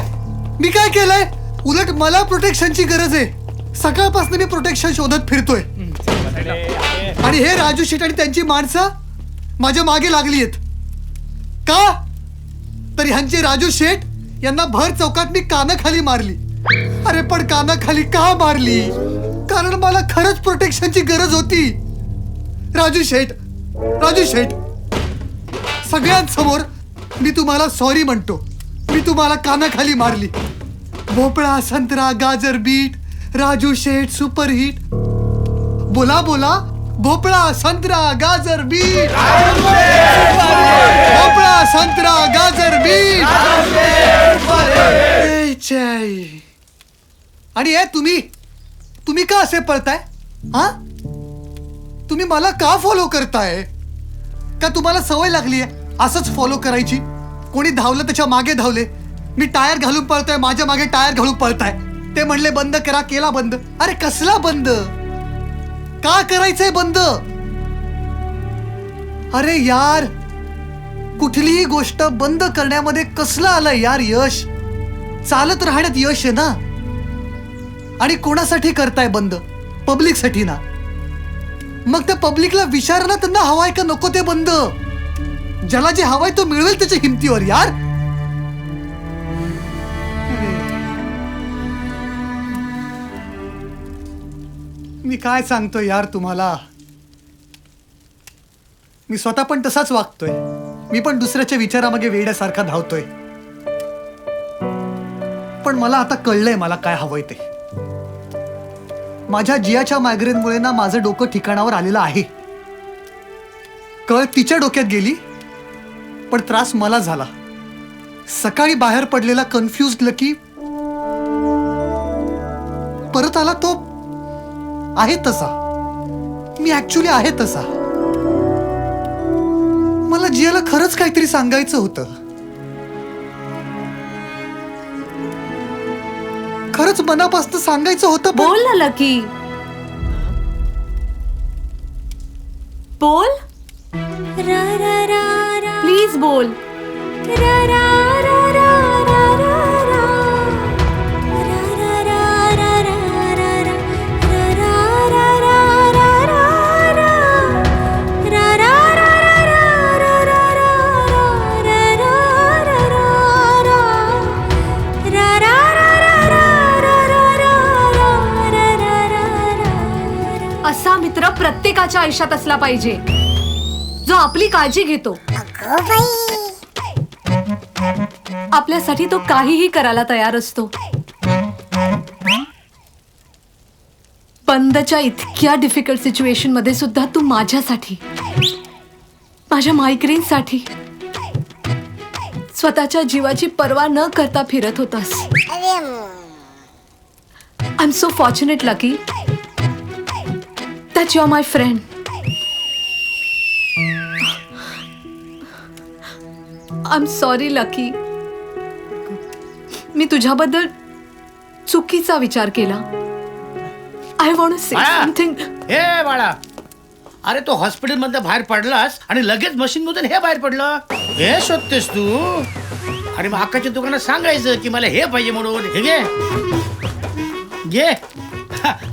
मी काय केलंय? उलट मला प्रोटेक्शनची गरज आहे. सकाळपासून मी प्रोटेक्शन शोधत फिरतोय आणि हे राजू शेठ आणि त्यांची माणसं माझ्या मागे लागली आहेत. का? तर ह्यांचे राजू शेठ यांना भर चौकात मी कानाखाली मारली. अरे पण कानाखाली का मारली? कारण मला खरंच प्रोटेक्शनची गरज होती. राजू शेठ सगळ्यांसमोर मी तुम्हाला सॉरी म्हणतो. मी तुम्हाला कानाखाली मारली. भोपळा, संत्रा, गाजर, बीट, राजू शेठ सुपर हिट. बोला भोपळा, संत्रा, गाजर, बीट. भोपळा, संत्रा, गाजर, बीट. आणि हे तुम्ही का असे पळताय? हा, तुम्ही मला का फॉलो करताय? का तुम्हाला सवय लागली आहे असंच फॉलो करायची? कोणी धावलं त्याच्या मागे धावले. मी टायर घालून पळतोय, माझ्या मागे टायर घालून पळताय. ते म्हणले बंद करा, केला बंद. अरे कसला बंद? का करायचंय बंद? अरे यार, कुठलीही गोष्ट बंद करण्यामध्ये कसलं आलंय यार यश? चालत राहण्यात यश आहे ना. आणि कोणासाठी करताय बंद? पब्लिकसाठी ना. मग त्या पब्लिकला विचारा ना, त्यांना हवाय का नको ते बंद. ज्याला जे हवाय तो मिळवेल त्याच्या हिमतीवर यार. मी काय सांगतोय यार तुम्हाला. मी स्वतः पण तसाच वागतोय. मी पण दुसऱ्याच्या विचारामागे वेड्यासारखा धावतोय. पण मला आता कळलंय मला काय हवंय ते. माझ्या जियाच्या मायग्रेनमुळे ना माझं डोकं ठिकाणावर आलेलं आहे. कळ तिच्या डोक्यात गेली पण त्रास मला झाला. सकाळी बाहेर पडलेला कन्फ्युज्ड लकी परत आला. तो आहे तसा. मी ऍक्च्युली आहे तसा. मला जियाला खरंच काहीतरी सांगायचं होतं. खरंच मनापासून सांगायचं होतं. बोल ना लकी, बोल प्लीज बोल. असा मित्र प्रत्येकाच्या आयुष्यात असला पाहिजे जो आपली काळजी घेतो. आपल्यासाठी तो काहीही करायला तयार असतो. बंदच्या इतक्या डिफिकल्ट सिच्युएशन मध्ये सुद्धा तू माझ्यासाठी, माझ्या मायग्रेनसाठी स्वतःच्या जीवाची पर्वा न करता फिरत होतास. I am so fortunate Lucky that you're my friend. I'm sorry Lucky. मी तुझ्याबद्दल चुकीचा विचार केला. I want to say something. हे बाळा, अरे तो हॉस्पिटल मध्ये बाहेर पडलास आणि लगेच मशीन मधून हे बाहेर पडलं. हे शोधतेस तू? अरे मग अक्काच्या दुकानात सांगायचं की मला हे पाहिजे म्हणून. हे घे घे.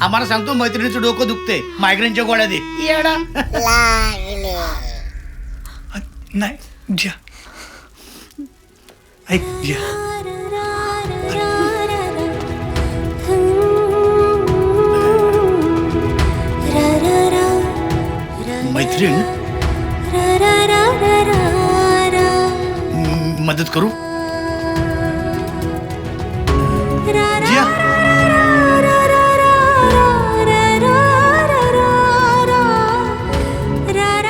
आम्हाला सांगतो मैत्रिणीचं डोकं दुखते, मायग्रेनच्या गोळ्या दे. येडा. नाही जिया, ऐक जिया. मैत्रीण मदत करू? जिया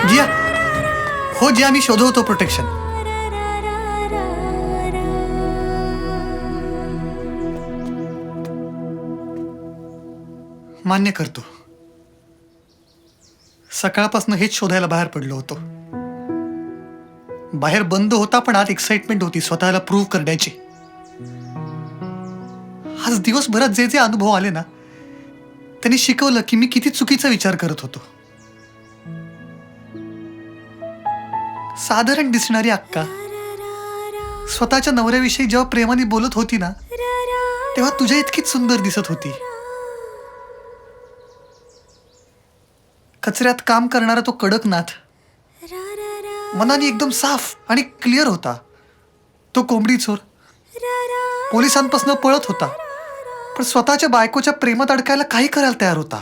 जिया, हो जिया, मी शोधवतो प्रोटेक्शन. मान्य करतो, सकाळपासून हेच शोधायला बाहेर पडलो होतो. बाहेर बंद होता पण आत एक्साइटमेंट होती स्वतःला प्रूव्ह करण्याची. आज दिवसभरात जे जे अनुभव आले ना त्यांनी शिकवलं की मी किती चुकीचा विचार करत होतो. साधारण दिसणारी अक्का स्वतःच्या नवऱ्याविषयी जेव्हा प्रेमाने बोलत होती ना तेव्हा तुझ्या इतकीच सुंदर दिसत होती. कचऱ्यात काम करणारा तो कडकनाथ मनाने एकदम साफ आणि क्लिअर होता. तो कोंबडी चोर पोलिसांपासून पळत होता पण स्वतःच्या बायकोच्या प्रेमात अडकायला काही करायला तयार होता.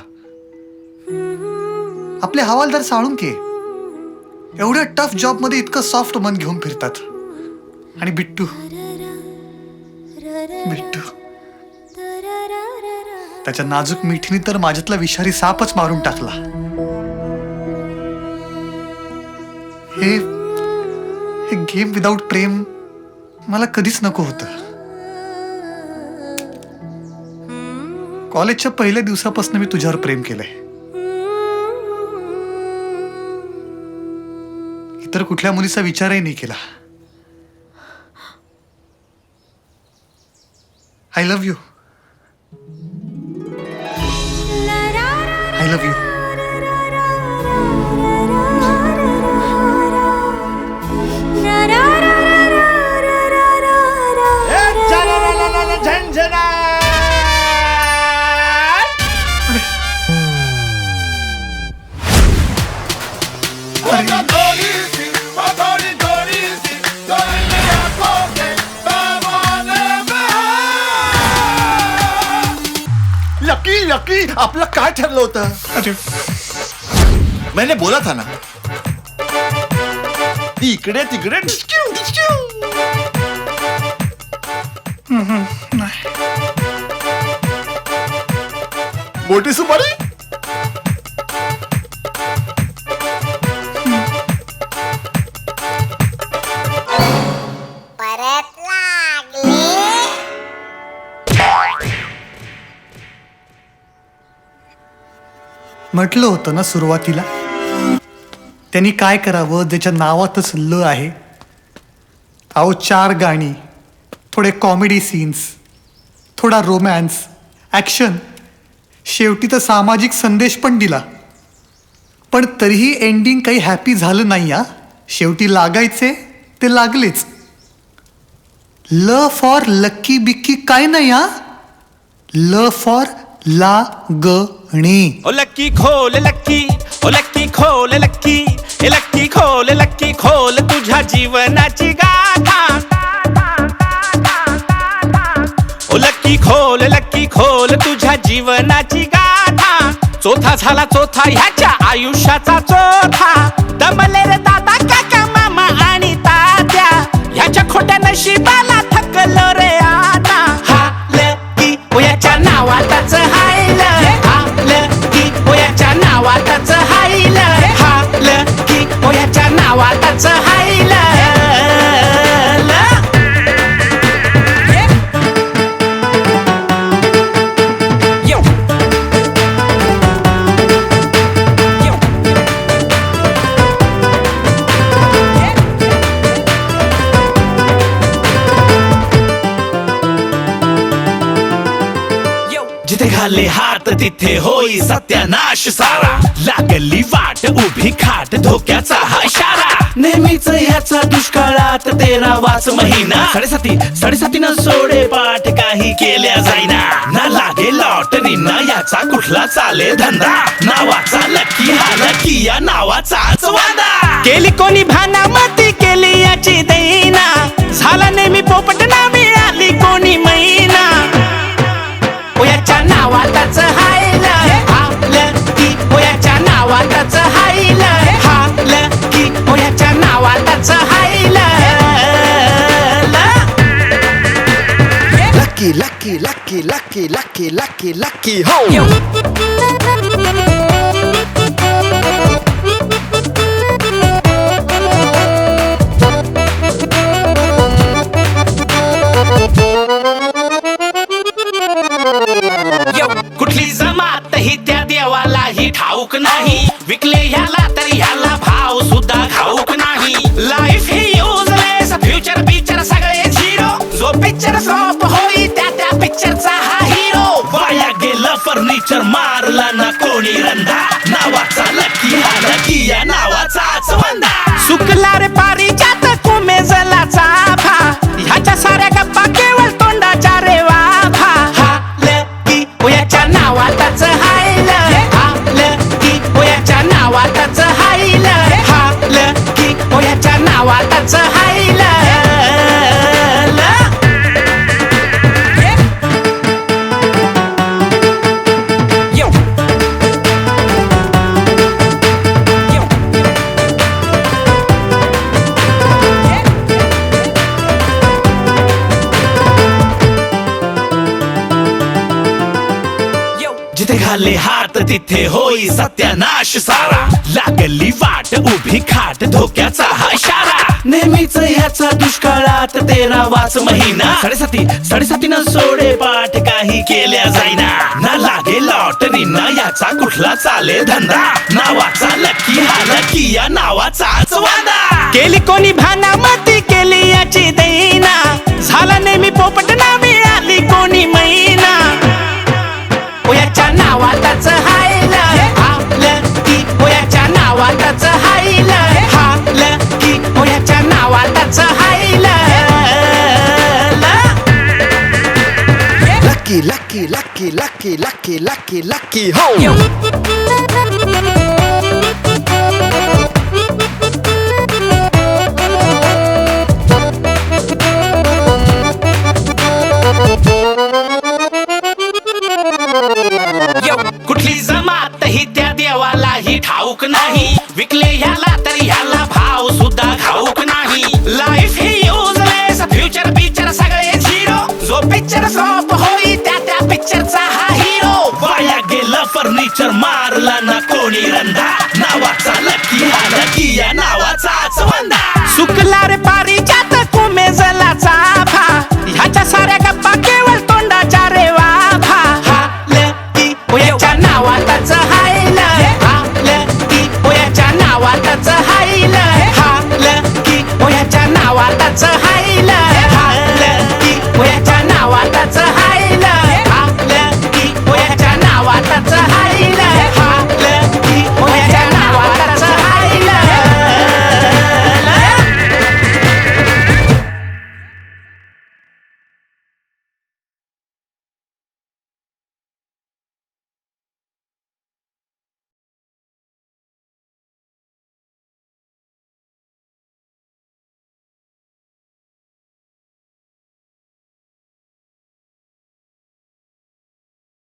आपले हवालदार साळुंके एवढ्या टफ जॉब मध्ये इतकं सॉफ्ट मन घेऊन फिरतात. आणि बिट्टू बिट्टू त्याच्या नाजूक मिठीने तर माझ्यातला विषारी सापच मारून टाकला. हे गेम विदाऊट प्रेम मला कधीच नको होतं. कॉलेजच्या पहिल्या दिवसापासून मी तुझ्यावर प्रेम केलंय. इतर कुठल्या मुलीचा विचारही नाही केला. I love you. I love you. Lucky lucky आपलं काय ठरलं होतं? मैंने बोला था ना, इकडे तिकडे डिस्क्यू डिस्क्यू. मोठी सुपारी. परत लागले. म्हटलं होतं ना सुरुवातीला, त्यांनी काय करावं ज्याच्या नावातच ल आहे. अहो 4 गाणी, थोडे कॉमेडी सीन्स, थोडा रोमॅन्स, ॲक्शन, शेवटी तर सामाजिक संदेश पण दिला. पण तरीही एंडिंग काही हॅपी झालं नाही. शेवटी लागायचे ते लागलेच. ल फॉर लक्की बिक्की काय नाही. ल फॉर लागणी. ओ लक्की खोल लक्की, ओ लक्की खोल लक्की, ए लक्की खोल लक्की खोल तुझ्या जीवनाची गाथा. ओ लक्की खोल तुझ्या जीवनाची गाथा. चौथा झाला चौथा ह्याच्या आयुष्याचा चौथा. दमले रे दादा काका मामा आणि तात्या, ह्याच्या खोट्या नशिबाला थकलो रे आता. हा लकी याच्या नावातच हायलं. हा लकी याच्या नावातच हायलं. हा लकी याच्या नावातच हायलं. जिथे घाले हात तिथे होई सत्यानाश सारा. लागली वाट उभी खाट धोक्याचा हा इशारा. नेहमीच ह्याचा दुष्काळात 13वाच महिना. साडेसातीनं सोडे पाठ काही केल्या जाईना. ना लागे लॉटरी ना याचा कुठला चाले धंदा. नावाचा लकी हा लकी या नावाचाच वादा. केली कोणी भानामती केली याची दैना. झाला नेहमी पोपट ना मिळाली कोणी मैना. याच्या नावातच हायलं. हा लकी याच्या नावातच हायलं. हा लकी याच्या नावातच हायलं. Lucky Lucky Lucky Lucky Lucky Lucky Lucky हो. कुठली जमात ही त्या देवालाही ठाऊक नाही. विकले ह्याला तर ह्याला भाव सुद्धा घाऊक नाही. लाईफ ही युजलेस, फ्युचर पिक्चर सगळे झिरो. जो पिक्चर फ्लॉप होई त्या पिक्चरचा हा हिरो. वाया गेलं फर्निचर मारला ना कोणी रंदा. नावाचा लकी हा लकी या नावाचाच वंदा. सुकला रे पारिजात कुमेजला चाफा. ह्याच्या साऱ्या गप्पा केवळ तोंडाच्या रे वाफा. हा लकी याच्या नावातच हायलं. हा लकी याच्या नावातच हायलं. हा लकी याच्या नावातच हायलं. जिथे घाले हात तिथे होई सत्यानाश सारा. लागली वाट उभी खाट धोक्याचा हा इशारा. नेहमीच ह्याचा दुष्काळात 13वाच महिना. साडेसातीनं सोडे पाठ काही केल्या जाईना. ना लागे लॉटरी ना याचा कुठला चाले धंदा. नावाचा लकी हा लकी या नावाचाच वादा. केली कोणी भानामती केली याची दैना. झाला नेहमी पोपट ना मिळाली कोणी मैना. याच्या नावातच हायलं. हा लकी याच्या नावातच हायलं. हा लकी याच्या नावातच हायलं. Lucky Lucky Lucky Lucky Lucky Lucky Lucky हो. सोडला ना कोणी रंधा नावाचा लकी हा लकी या नावाचाच वंदा सुकला रे पारिजात कोमेजला चाफा ह्याच्या साऱ्या गप्पा केवळ तोंडाच्या रे वाफा हा लकी याच्या नावातच हायल हा लकी याच्या नावातच हायल हा लकी याच्या नावातच हायल